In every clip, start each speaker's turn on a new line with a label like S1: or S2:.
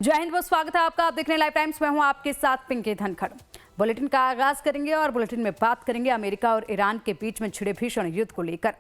S1: जय हिंद, बहुत स्वागत है आपका। आप देख रहे हैं लाइव टाइम्स में हूं आपके साथ पिंकी धनखड़। बुलेटिन का आगाज करेंगे और बुलेटिन में बात करेंगे अमेरिका और ईरान के बीच में छिड़े भीषण युद्ध को लेकर।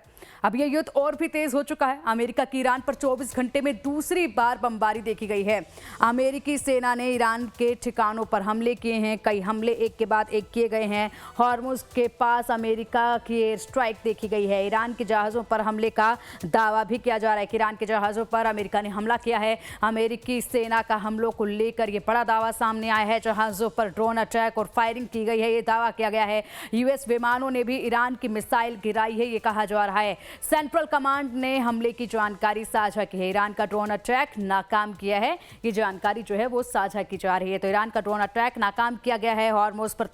S1: अब यह युद्ध और भी तेज हो चुका है। अमेरिका की ईरान पर 24 घंटे में दूसरी बार बमबारी देखी गई है। अमेरिकी सेना ने ईरान के ठिकानों पर हमले किए हैं। कई हमले एक के बाद एक किए गए हैं। हॉर्मुज के पास अमेरिका की एयर स्ट्राइक देखी गई है। ईरान के जहाज़ों पर हमले का दावा भी किया जा रहा है कि ईरान के जहाज़ों पर अमेरिका ने हमला किया है। अमेरिकी सेना का हमलों को लेकर ये बड़ा दावा सामने आया है। जहाज़ों पर ड्रोन अटैक और फायरिंग की गई है, ये दावा किया गया है। यूएस विमानों ने भी ईरान की मिसाइल गिराई है, ये कहा जा रहा है। सेंट्रल कमांड ने हमले की जानकारी साझा की है। ईरान का ड्रोन अटैक नाकाम किया है, ये जानकारी जो है वो साझा की जा रही है। तो ईरान का ड्रोन अटैक नाकाम किया गया है। हॉर्मुज पर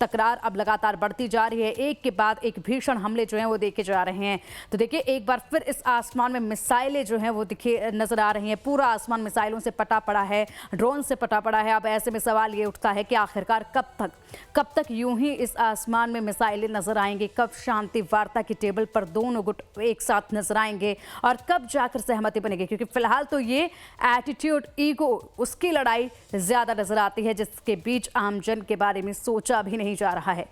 S1: तकरार अब लगातार बढ़ती जा रही है। एक के बाद एक भीषण हमले जो हैं वो देखे जा रहे हैं। तो देखिए, एक बार फिर इस आसमान में मिसाइलें जो हैं वो दिखे नजर आ रही हैं। पूरा आसमान मिसाइलों से पटा पड़ा है, ड्रोन से पटा पड़ा है। अब ऐसे में सवाल ये उठता है कि आखिरकार कब तक यूं ही इस आसमान में मिसाइलें नजर आएंगी? कब शांति वार्ता की टेबल पर दोनों गुट एक साथ नजर आएंगे और कब जाकर सहमति बनेगी? क्योंकि फिलहाल तो ये एटीट्यूड, ईगो, उसकी लड़ाई ज्यादा नजर आती है, जिसके बीच आम जन के बारे में सोचा भी नहीं जा रहा है।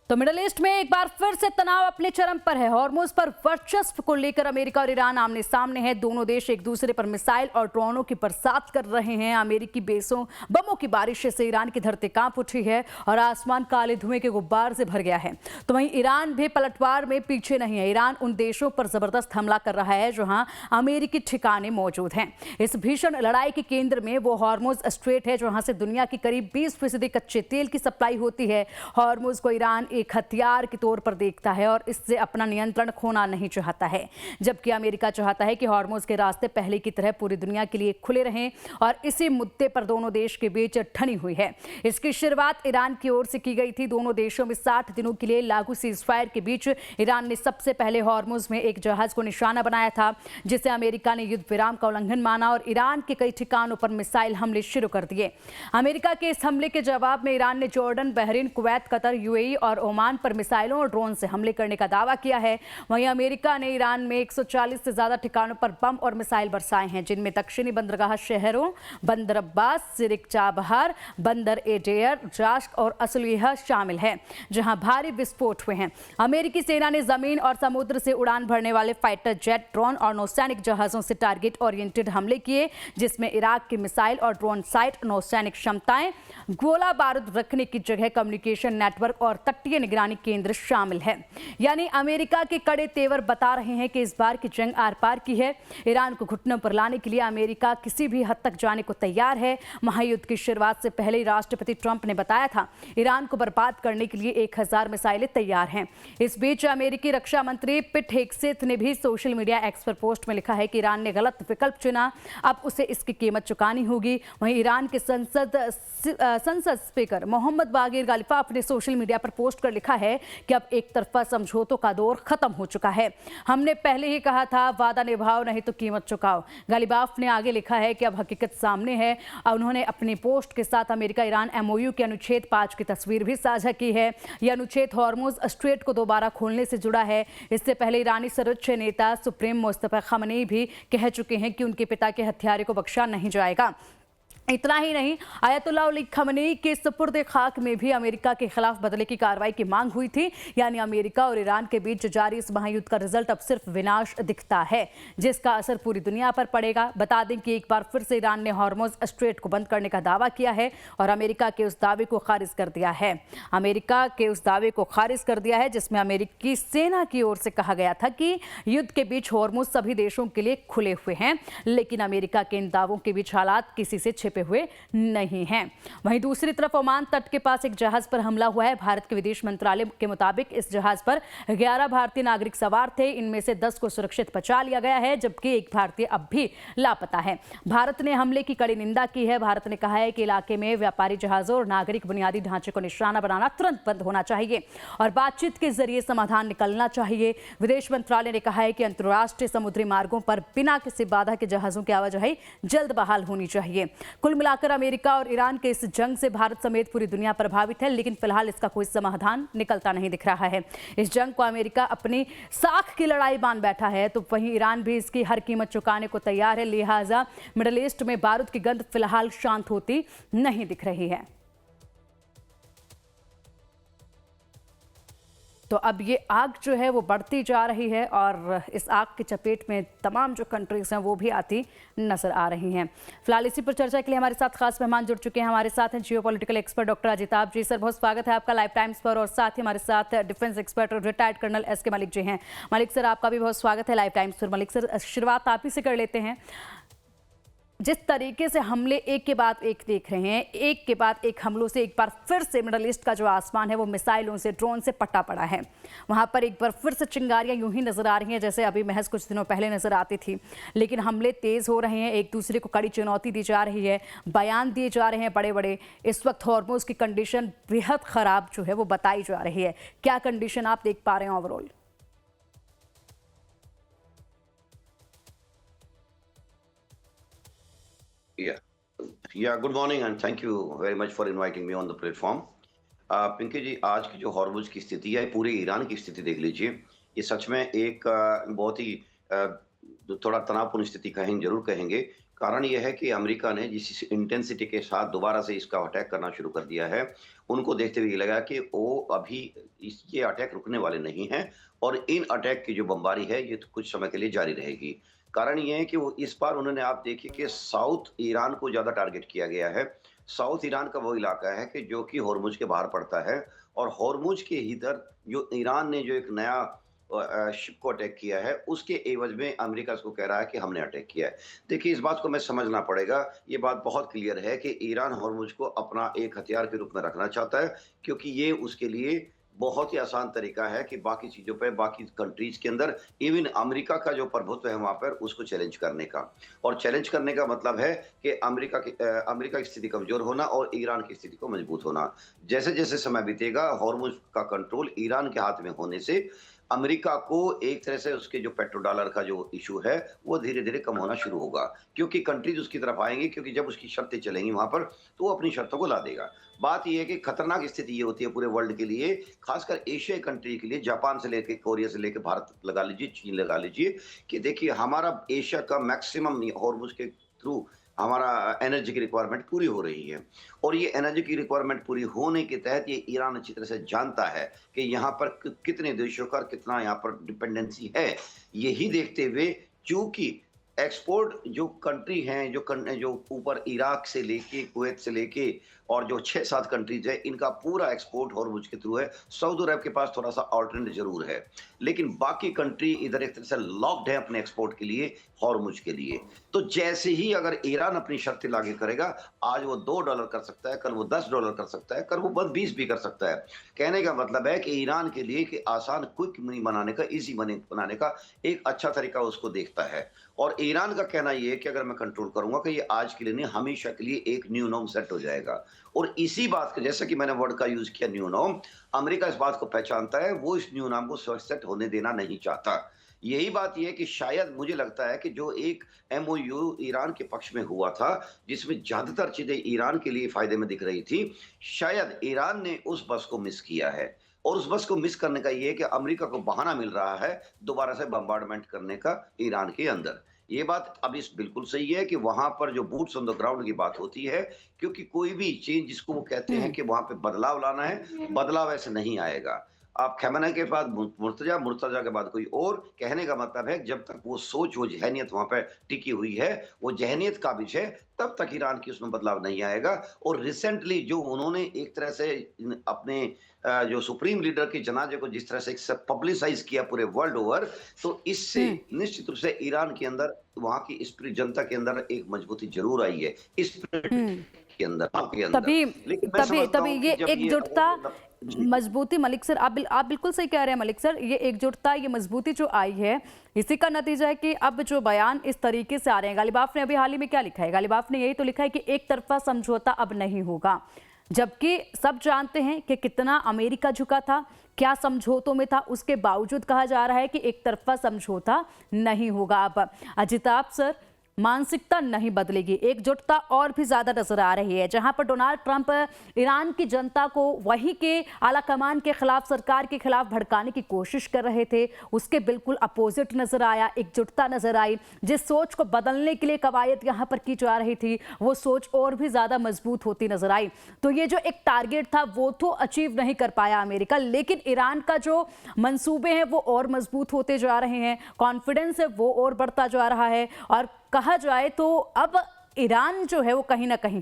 S1: तो मिडिल ईस्ट में एक बार फिर से तनाव अपने चरम पर है। हॉर्मुज पर वर्चस्व को लेकर अमेरिका और ईरान आमने सामने हैं। दोनों देश एक दूसरे पर मिसाइल और ड्रोनों की बरसात कर रहे हैं। अमेरिकी बेसों बमों की बारिश से ईरान की धरती कांप उठी है और आसमान काले धुएं के गुब्बार से भर गया है। तो वहीं ईरान भी पलटवार में पीछे नहीं है। ईरान उन देशों पर जबरदस्त हमला कर रहा है जहां अमेरिकी ठिकाने मौजूद हैं। इस भीषण लड़ाई के केंद्र में वो हॉर्मुज स्ट्रेट है, जहां से दुनिया की करीब 20% कच्चे तेल की सप्लाई होती है। हॉर्मुज को ईरान एक हथियार के तौर पर देखता है और इससे अपना नियंत्रण खोना नहीं चाहता है, जबकि अमेरिका चाहता है कि हॉर्मुज के रास्ते पहले की तरह पूरी दुनिया के लिए खुले रहें। और इसी मुद्दे पर दोनों देश के बीच ठनी हुई है। इसकी शुरुआत ईरान की ओर से की गई थी। दोनों देशों में 60 दिनों के लिए लागू सीजफायर के बीच ईरान ने सबसे पहले हॉर्मुज में एक जहाज को निशाना बनाया था, जिसे अमेरिका ने युद्ध विराम का उल्लंघन माना और ईरान के कई ठिकानों पर मिसाइल हमले शुरू कर दिए। अमेरिका के इस हमले के जवाब में ईरान ने Jordan, Bahrain, Kuwait, Qatar, UAE और ओमान पर मिसाइलों और ड्रोन से हमले करने का दावा किया है। वहीं अमेरिका ने ईरान में 140 से ज्यादा ठिकानों पर बम और मिसाइल बरसाए हैं, जिनमें दक्षिणी बंदरगाह शहरों बंदर अब्बास, सिरिक चाबहार, बंदर एडेयर, जाश्क और असलिहा शामिल है, जहां भारी विस्फोट हुए हैं। अमेरिकी सेना ने जमीन और समुद्र से उड़ान भरने वाले फाइटर जेट, ड्रोन और नौसैनिक जहाजों से टारगेट ओरिएंटेड हमले किए, जिसमें इराक की मिसाइल और ड्रोन साइट, नौसैनिक क्षमताएं, गोला बारूद रखने की जगह, कम्युनिकेशन नेटवर्क और तटीय निगरानी केंद्र शामिल है। यानी अमेरिका के कड़े तेवर बता रहे हैं कि इस बार की जंग आर पार की है। ईरान को घुटनों पर लाने के लिए अमेरिका किसी भी हद तक जाने को तैयार है। महायुद्ध की शुरुआत से पहले राष्ट्रपति ट्रंप ने बताया था ईरान को बर्बाद करने के लिए 1000 मिसाइलें तैयार हैं। इस बीच अमेरिकी रक्षा मंत्री पिट हेगसेथ ने भी सोशल मीडिया एक्स पर पोस्ट में लिखा है कि ईरान ने गलत विकल्प चुना, अब उसे इसकी कीमत चुकानी होगी। वहीं ईरान के संसद स्पीकर मोहम्मद बागिर गालिबाफ ने सोशल मीडिया पर पोस्ट कर लिखा है कि अब एक तरफा समझौतों का दौर खत्म हो चुका है। हमने पहले ही कहा था, वादा निभाओ नहीं तो कीमत चुकाओ। गालिबाफ ने आगे लिखा है कि अब हकीकत सामने है। उन्होंने अपनी पोस्ट के साथ अमेरिका ईरान एमओयू के अनुच्छेद 5 की तस्वीर भी साझा की है। यह अनुच्छेद हॉर्मुज स्ट्रेट को दोबारा खोलने से जुड़ा है। इससे पहले ईरानी सर्वोच्च नेता सुप्रीम मुस्तफा खमनी भी कह चुके हैं कि उनके पिता के हत्यारे को बख्शा नहीं जाएगा। इतना ही नहीं, आयतुल्लाह अली खमनी के सुपुर्द खाक में भी अमेरिका के खिलाफ बदले की कार्रवाई की मांग हुई थी। यानी अमेरिका और ईरान के बीच जारी इस महायुद्ध का रिजल्ट अब सिर्फ विनाश दिखता है, जिसका असर पूरी दुनिया पर पड़ेगा। बता दें कि एक बार फिर से ईरान ने हॉर्मुज स्ट्रेट को बंद करने का दावा किया है और अमेरिका के उस दावे को खारिज कर दिया है। अमेरिका के उस दावे को खारिज कर दिया है जिसमें अमेरिकी सेना की ओर से कहा गया था कि युद्ध के बीच हॉर्मुज सभी देशों के लिए खुले हुए हैं, लेकिन अमेरिका के इन दावों के बीच हालात किसी से छिपे हुए नहीं हैं। वहीं दूसरी तरफ ओमान तट के पास एक जहाज पर हमला हुआ है। भारत के विदेश मंत्रालय के मुताबिक इस जहाज पर 11 भारतीय नागरिक सवार थे। इनमें से 10 को सुरक्षित बचा लिया गया है, जबकि एक भारतीय अब भी लापता है। भारत ने हमले की कड़ी निंदा की है। भारत ने कहा है कि इलाके में व्यापारी जहाजों और नागरिक बुनियादी ढांचे को निशाना बनाना तुरंत बंद होना चाहिए और बातचीत के जरिए समाधान निकलना चाहिए। विदेश मंत्रालय ने कहा है कि अंतर्राष्ट्रीय समुद्री मार्गों पर बिना किसी बाधा के जहाजों की आवाजाही जल्द बहाल होनी चाहिए। कुल कुल मिलाकर अमेरिका और ईरान के इस जंग से भारत समेत पूरी दुनिया प्रभावित है, लेकिन फिलहाल इसका कोई समाधान निकलता नहीं दिख रहा है। इस जंग को अमेरिका अपनी साख की लड़ाई मान बैठा है, तो वहीं ईरान भी इसकी हर कीमत चुकाने को तैयार है। लिहाजा मिडिल ईस्ट में बारूद की गंध फिलहाल शांत होती नहीं दिख रही है। तो अब ये आग जो है वो बढ़ती जा रही है और इस आग की चपेट में तमाम जो कंट्रीज हैं वो भी आती नजर आ रही हैं। फिलहाल इसी पर चर्चा के लिए हमारे साथ खास मेहमान जुड़ चुके हैं। हमारे साथ हैं जियोपॉलिटिकल एक्सपर्ट डॉक्टर अजिताभ जी। सर, बहुत स्वागत है आपका लाइव टाइम्स पर। और साथ ही हमारे साथ डिफेंस एक्सपर्ट और retired colonel SK. Malik ji हैं। मलिक सर, आपका भी बहुत स्वागत है लाइव टाइम्स पर। मलिक सर, शुरुआत आप ही से कर लेते हैं। जिस तरीके से हमले एक के बाद एक देख रहे हैं, एक के बाद एक हमलों से एक बार फिर से मिडल ईस्ट का जो आसमान है वो मिसाइलों से, ड्रोन से पटा पड़ा है। वहां पर एक बार फिर से चिंगारियां यूं ही नजर आ रही हैं जैसे अभी महज कुछ दिनों पहले नजर आती थी। लेकिन हमले तेज हो रहे हैं, एक दूसरे को कड़ी चुनौती दी जा रही है, बयान दिए जा रहे हैं बड़े बड़े। इस वक्त हॉर्मुज़ की कंडीशन बेहद खराब जो है वो बताई जा रही है। क्या कंडीशन आप देख पा रहे हैं overall?
S2: Good morning and thank you very much for inviting me on the platform. Pinky ji, आज की जो हॉर्मुज़ की स्थिति है, पूरे ईरान की स्थिति देख लीजिए। ये सच में एक बहुत ही थोड़ा तनावपूर्ण स्थिति जरूर कहेंगे। कारण यह है कि अमेरिका ने जिस इंटेंसिटी के साथ दोबारा से इसका अटैक करना शुरू कर दिया है, उनको देखते हुए लगा कि वो अभी ये अटैक रुकने वाले नहीं हैं और इन अटैक की जो बमबारी है ये तो कुछ समय के लिए जारी रहेगी। कारण ये है कि वो इस बार उन्होंने, आप देखिए कि साउथ ईरान को ज्यादा टारगेट किया गया है। साउथ ईरान का वो इलाका है कि जो कि हॉर्मुज़ के बाहर पड़ता है और हॉर्मुज़ के इधर जो ईरान ने जो एक नया शिप को अटैक किया है, उसके एवज में अमेरिका इसको कह रहा है कि हमने अटैक किया है। देखिए, इस बात को मैं समझना पड़ेगा। ये बात बहुत क्लियर है कि ईरान हॉर्मुज़ को अपना एक हथियार के रूप में रखना चाहता है, क्योंकि ये उसके लिए बहुत ही आसान तरीका है कि बाकी चीजों पे, बाकी कंट्रीज के अंदर, इवन अमेरिका का जो प्रभुत्व है वहां पर, उसको चैलेंज करने का। और चैलेंज करने का मतलब है कि अमेरिका की स्थिति कमजोर होना और ईरान की स्थिति को मजबूत होना। जैसे जैसे समय बीतेगा, हॉर्मुज़ का कंट्रोल ईरान के हाथ में होने से अमेरिका को एक तरह से उसके जो पेट्रो डॉलर का जो इशू है वो धीरे धीरे कम होना शुरू होगा, क्योंकि कंट्रीज उसकी तरफ आएंगी, क्योंकि जब उसकी शर्तें चलेंगी वहां पर तो वो अपनी शर्तों को ला देगा। बात यह है कि खतरनाक स्थिति ये होती है पूरे वर्ल्ड के लिए, खासकर एशियाई कंट्री के लिए, जापान से लेकर, कोरिया से लेकर, भारत लगा लीजिए, चीन लगा लीजिए, कि देखिए हमारा एशिया का मैक्सिमम हॉर्मुज़ के थ्रू हमारा एनर्जी की रिक्वायरमेंट पूरी हो रही है। और ये एनर्जी की रिक्वायरमेंट पूरी होने के तहत ये ईरान अच्छी तरह से जानता है कि यहाँ पर कितने देशों का कितना यहाँ पर डिपेंडेंसी है। यही देखते हुए, चूंकि एक्सपोर्ट जो कंट्री हैं, जो ऊपर इराक से लेके, कुवैत से लेके और जो 6-7 कंट्रीज है, इनका पूरा एक्सपोर्ट हॉर्मुज़ के थ्रू है। सऊदी अरब के पास थोड़ा सा ऑल्टरनेट जरूर है, लेकिन बाकी कंट्री इधर एक तरह से लॉक्ड है अपने एक्सपोर्ट के लिए, हॉर्मुज़ के लिए। तो जैसे ही अगर ईरान अपनी शर्तें लागू करेगा, आज वो $2 कर सकता है, कल वो $10 कर सकता है, कल वो बस 20 भी कर सकता है। कहने का मतलब है कि ईरान के लिए कि आसान, क्विक मनी बनाने का, इजी मनी बनाने का एक अच्छा तरीका उसको देखता है। और ईरान का कहना यह है कि अगर मैं कंट्रोल करूंगा कि ये आज के लिए नहीं, हमेशा के लिए एक न्यू नॉर्म सेट हो जाएगा। और इसी बात का, जैसा कि मैंने वर्ड का यूज किया न्यू नॉर्म, अमेरिका इस बात को पहचानता है, वो इस न्यू नॉर्म को सेट होने देना नहीं चाहता। यही बात यह है कि शायद मुझे लगता है कि जो एक MOU ईरान के पक्ष में हुआ था, जिसमें ज्यादातर चीजें ईरान के लिए फायदे में दिख रही थी, शायद ईरान ने उस बस को मिस किया है। और उस बस को मिस करने का ये है कि अमेरिका को बहाना मिल रहा है दोबारा से बम्बार्डमेंट करने का ईरान के अंदर। ये बात अब इस बिल्कुल सही है कि वहां पर जो बूट्स ऑन द ग्राउंड की बात होती है, क्योंकि कोई भी चीज जिसको वो कहते हैं कि वहां पे बदलाव लाना है, बदलाव ऐसे नहीं आएगा। आप खैमना के बाद मुर्तजा के बाद कोई और, कहने का मतलब है जब तक वो सोच, वो जहनियत वहां पर टिकी हुई है, वो जहनियत काबिज है, तब तक ईरान की उसमें बदलाव नहीं आएगा। और रिसेंटली जो उन्होंने एक तरह से अपने जो सुप्रीम लीडर के जनाजे को जिस तरह से पब्लिसाइज किया पूरे वर्ल्ड ओवर, तो इससे निश्चित रूप से ईरान के अंदर, वहां की स्पिरिट, जनता के अंदर एक मजबूती जरूर आई है स्पिरिट के अंदर,
S1: तभी ये एकजुटता, मजबूती, मलिक सर आप बिल्कुल सही कह रहे हैं मलिक सर। ये एकजुटता, ये मजबूती जो आई है, इसी का नतीजा है कि अब जो बयान इस तरीके से आ रहे हैं। गालिबाफ ने अभी हाल ही में क्या लिखा है? गालिबाफ ने यही तो लिखा है कि एक तरफा समझौता अब नहीं होगा, जबकि सब जानते हैं कि कितना अमेरिका झुका था, क्या समझौतों में था, उसके बावजूद कहा जा रहा है कि एक तरफा समझौता नहीं होगा। अब अजिताभ सर, मानसिकता नहीं बदलेगी, एकजुटता और भी ज्यादा नजर आ रही है। जहां पर डोनाल्ड ट्रंप ईरान की जनता को वहीं के आला कमान के खिलाफ, सरकार के खिलाफ भड़काने की कोशिश कर रहे थे, उसके बिल्कुल अपोजिट नजर आया, एकजुटता नजर आई। जिस सोच को बदलने के लिए कवायद यहां पर की जा रही थी, वो सोच और भी ज्यादा मजबूत होती नजर आई। तो ये जो एक टारगेट था वो तो अचीव नहीं कर पाया अमेरिका, लेकिन ईरान का जो मंसूबे हैं वो और मजबूत होते जा रहे हैं, कॉन्फिडेंस है वो और बढ़ता जा रहा है। और कहा जाए तो अब ईरान जो है वो कहीं ना कहीं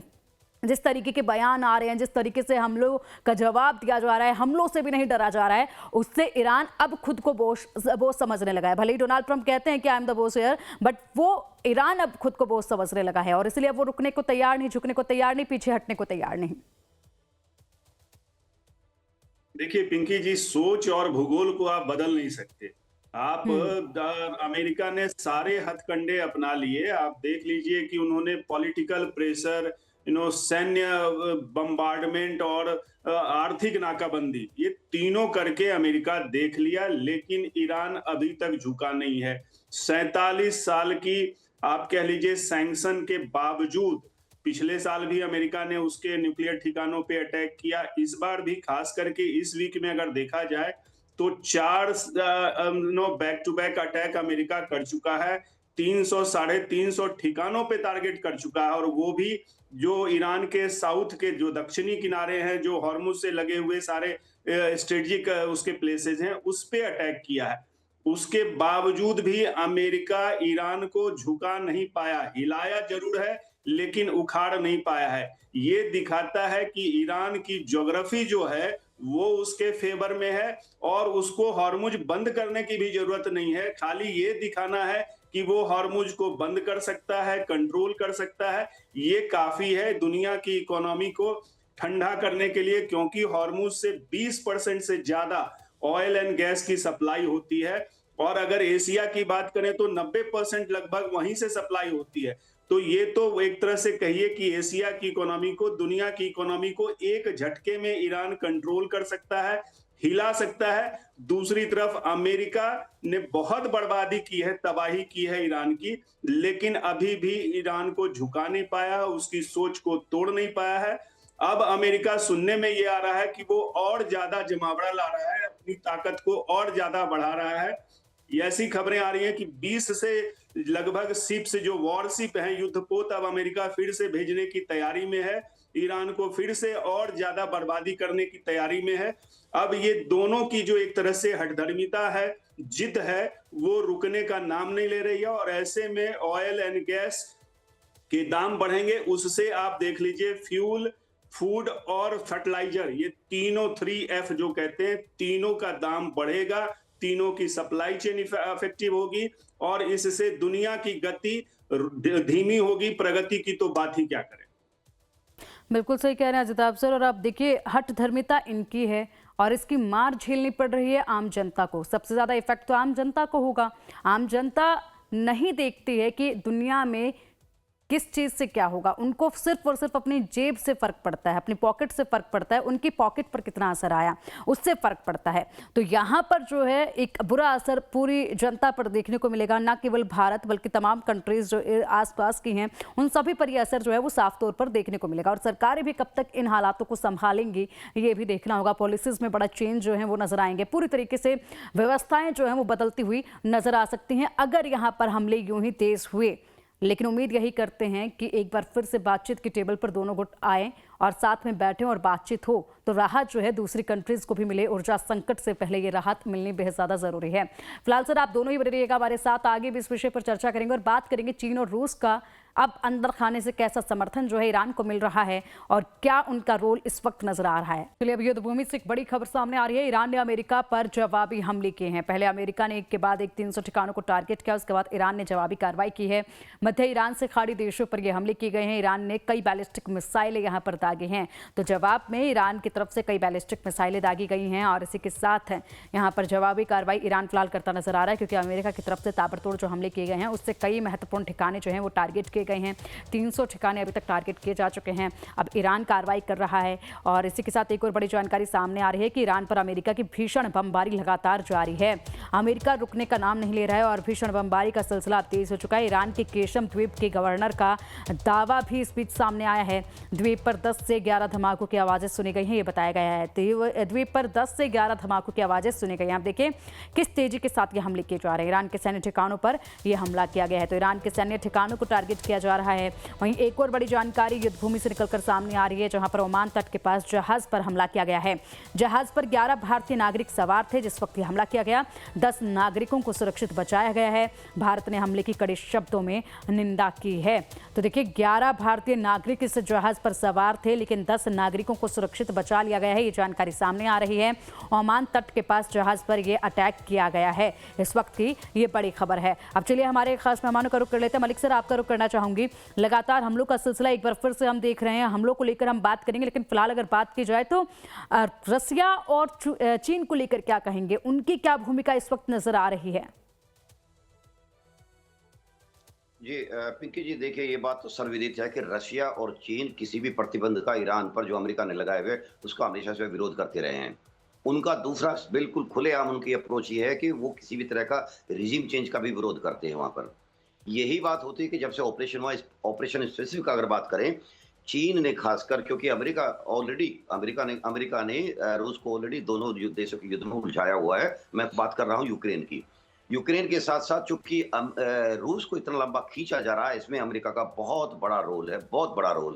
S1: जिस तरीके के बयान आ रहे हैं, जिस तरीके से हमलों का जवाब दिया जा रहा है, हमलों से भी नहीं डरा जा रहा है, उससे ईरान अब खुद को बोझ समझने लगा है। भले ही डोनाल्ड ट्रंप कहते हैं कि I am the boss here, but वो ईरान अब खुद को बोझ समझने लगा है और इसलिए वो रुकने को तैयार नहीं, झुकने को तैयार नहीं, पीछे हटने को तैयार नहीं।
S3: देखिए पिंकी जी, सोच और भूगोल को आप बदल नहीं सकते। आप अमेरिका ने सारे हथकंडे अपना लिए। आप देख लीजिए कि उन्होंने पॉलिटिकल प्रेशर, सैन्य बम्बार्डमेंट और आर्थिक नाकाबंदी, ये तीनों करके अमेरिका देख लिया, लेकिन ईरान अभी तक झुका नहीं है। 47 साल की आप कह लीजिए सैंक्शन के बावजूद, पिछले साल भी अमेरिका ने उसके न्यूक्लियर ठिकानों पे अटैक किया, इस बार भी खास करके इस वीक में अगर देखा जाए तो 4 back to back attack America कर चुका है। 300 साढ़े 300 ठिकानों पे टारगेट कर चुका है, और वो भी जो ईरान के साउथ के जो दक्षिणी किनारे हैं, जो हॉर्मुज से लगे हुए सारे स्ट्रेटेजिक उसके प्लेसेस हैं, उस पे अटैक किया है। उसके बावजूद भी अमेरिका ईरान को झुका नहीं पाया, हिलाया जरूर है लेकिन उखाड़ नहीं पाया है। ये दिखाता है कि ईरान की ज्योग्राफी जो है वो उसके फेवर में है और उसको हॉर्मुज बंद करने की भी जरूरत नहीं है। खाली ये दिखाना है कि वो हॉर्मुज को बंद कर सकता है, कंट्रोल कर सकता है, ये काफी है दुनिया की इकोनॉमी को ठंडा करने के लिए, क्योंकि हॉर्मुज से 20% से ज्यादा ऑयल एंड गैस की सप्लाई होती है, और अगर एशिया की बात करें तो 90% लगभग वहीं से सप्लाई होती है। तो ये तो एक तरह से कहिए कि एशिया की इकोनॉमी को, दुनिया की इकोनॉमी को एक झटके में ईरान कंट्रोल कर सकता है, हिला सकता है। दूसरी तरफ अमेरिका ने बहुत बर्बादी की है, तबाही की है ईरान की, लेकिन अभी भी ईरान को झुका नहीं पाया, उसकी सोच को तोड़ नहीं पाया है। अब अमेरिका सुनने में ये आ रहा है कि वो और ज्यादा जमावड़ा ला रहा है, अपनी ताकत को और ज्यादा बढ़ा रहा है। ऐसी खबरें आ रही हैं कि 20 से लगभग शिप्स, जो वॉरशिप हैं, युद्धपोत, अब अमेरिका फिर से भेजने की तैयारी में है, ईरान को फिर से और ज्यादा बर्बादी करने की तैयारी में है। अब ये दोनों की जो एक तरह से हठधर्मिता है, जिद है, वो रुकने का नाम नहीं ले रही है, और ऐसे में ऑयल एंड गैस के दाम बढ़ेंगे। उससे आप देख लीजिए फ्यूल, फूड और फर्टिलाइजर, ये तीनों 3F जो कहते हैं, तीनों का दाम बढ़ेगा, तीनों की सप्लाई चेन इफेक्टिव होगी, और इससे दुनिया की गति धीमी होगी, प्रगति की तो बात ही क्या करें।
S1: बिल्कुल सही कह रहे हैं अजिताभ सर। और आप देखिए, हठधर्मिता इनकी है और इसकी मार झेलनी पड़ रही है आम जनता को। सबसे ज्यादा इफेक्ट तो आम जनता को होगा। आम जनता नहीं देखती है कि दुनिया में किस चीज़ से क्या होगा, उनको सिर्फ और सिर्फ अपनी जेब से फ़र्क पड़ता है, अपनी पॉकेट से फ़र्क पड़ता है, उनकी पॉकेट पर कितना असर आया उससे फ़र्क पड़ता है। तो यहाँ पर जो है एक बुरा असर पूरी जनता पर देखने को मिलेगा, ना केवल भारत बल्कि तमाम कंट्रीज़ जो आसपास की हैं उन सभी पर यह असर जो है वो साफ तौर पर देखने को मिलेगा। और सरकारें भी कब तक इन हालातों को संभालेंगी ये भी देखना होगा। पॉलिसीज़ में बड़ा चेंज जो है वो नज़र आएंगे, पूरी तरीके से व्यवस्थाएँ जो हैं वो बदलती हुई नज़र आ सकती हैं अगर यहाँ पर हमले यूँ ही तेज़ हुए। लेकिन उम्मीद यही करते हैं कि एक बार फिर से बातचीत की टेबल पर दोनों गुट आए और साथ में बैठें और बातचीत हो तो राहत जो है दूसरी कंट्रीज को भी मिले। ऊर्जा संकट से पहले ये राहत मिलनी बेहद ज़्यादा ज़रूरी है। फिलहाल सर आप दोनों ही बने रहिएगा हमारे साथ, आगे भी इस विषय पर चर्चा करेंगे और बात करेंगे चीन और रूस का अब अंदर खाने से कैसा समर्थन जो है ईरान को मिल रहा है और क्या उनका रोल इस वक्त नजर आ रहा है। चलिए अब युद्धभूमि से एक बड़ी खबर सामने आ रही है। ईरान ने अमेरिका पर जवाबी हमले किए हैं। पहले अमेरिका ने एक के बाद एक 300 ठिकानों को टारगेट किया, उसके बाद ईरान ने जवाबी कार्रवाई की है। मध्य ईरान से खाड़ी देशों पर यह हमले किए गए हैं। ईरान ने कई बैलिस्टिक मिसाइलें यहाँ पर दागे हैं, तो जवाब में ईरान की तरफ से कई बैलिस्टिक मिसाइलें दागी गई हैं और इसी के साथ यहाँ पर जवाबी कार्रवाई ईरान फिलहाल करता नजर आ रहा है, क्योंकि अमेरिका की तरफ से ताबड़तोड़ जो हमले किए गए हैं उससे कई महत्वपूर्ण ठिकाने जो हैं वो टारगेट किए गए हैं। 300 ठिकाने अभी तक टारगेट किए जा चुके हैं। अब ईरान कार्रवाई कर रहा है और इसी के साथ एक और बड़ी जानकारी सामने आ रही है कि ईरान पर अमेरिका की भीषण बमबारी लगातार जारी है। अमेरिका रुकने का नाम नहीं ले रहा है और भीषण बमबारी का सिलसिला तेज हो चुका है। ईरान के केशम द्वीप के गवर्नर का दावा भी इस बीच सामने आया है। द्वीप पर 10 से 11 धमाकों की आवाजें सुनी गई हैं, ये बताया गया है। द्वीप पर 10 से 11 धमाकों की आवाजें सुनी गई हैं। आप देखिए किस तेजी के साथ ये हमले किए जा रहे हैं। ईरान के सैन्य ठिकानों पर यह हमला किया गया है, तो ईरान के सैन्य ठिकानों को टारगेट किया जा रहा है। वहीं एक और बड़ी जानकारी युद्धभूमि से निकलकर सामने आ रही है, जहां पर ओमान तट के पास जहाज पर हमला किया गया है। जहाज पर 11 भारतीय नागरिक सवार थे जिस वक्त हमला किया गया। 10 नागरिकों को सुरक्षित बचाया गया है। भारत ने हमले की कड़े शब्दों में निंदा की है। तो देखिए 11 भारतीय नागरिक इस जहाज पर सवार थे, लेकिन 10 नागरिकों को सुरक्षित बचा लिया गया है। ये जानकारी सामने आ रही है। ओमान तट के पास जहाज पर यह अटैक किया गया है, इस वक्त की ये बड़ी खबर है। अब चलिए हमारे खास मेहमानों का रुख कर लेते हैं। मलिक सर, आपका रुख करना चाहूंगी। लगातार हमलों का सिलसिला एक बार फिर से हम देख रहे हैं। हमलों को लेकर हम बात करेंगे, लेकिन फिलहाल अगर बात की जाए तो रसिया और चीन को लेकर क्या कहेंगे, उनकी क्या भूमिका इस वक्त नजर आ रही है?
S2: जी पिंकी जी, देखिए ये बात तो सर्वविदित है कि रशिया और चीन किसी भी प्रतिबंध का ईरान पर जो अमेरिका ने लगाए हुए उसका हमेशा से विरोध करते रहे हैं। उनका दूसरा बिल्कुल खुलेआम उनकी अप्रोच ये है कि वो किसी भी तरह का रिजीम चेंज का भी विरोध करते हैं वहां पर। यही बात होती है कि जब से ऑपरेशन स्पेसिफिक अगर बात करें, चीन ने खासकर, क्योंकि अमेरिका ने रूस को ऑलरेडी दोनों देशों के युद्ध में उलझाया हुआ है। मैं बात कर रहा हूं यूक्रेन की। यूक्रेन के साथ साथ चूंकि रूस को इतना लंबा खींचा जा रहा है, इसमें अमेरिका का बहुत बड़ा रोल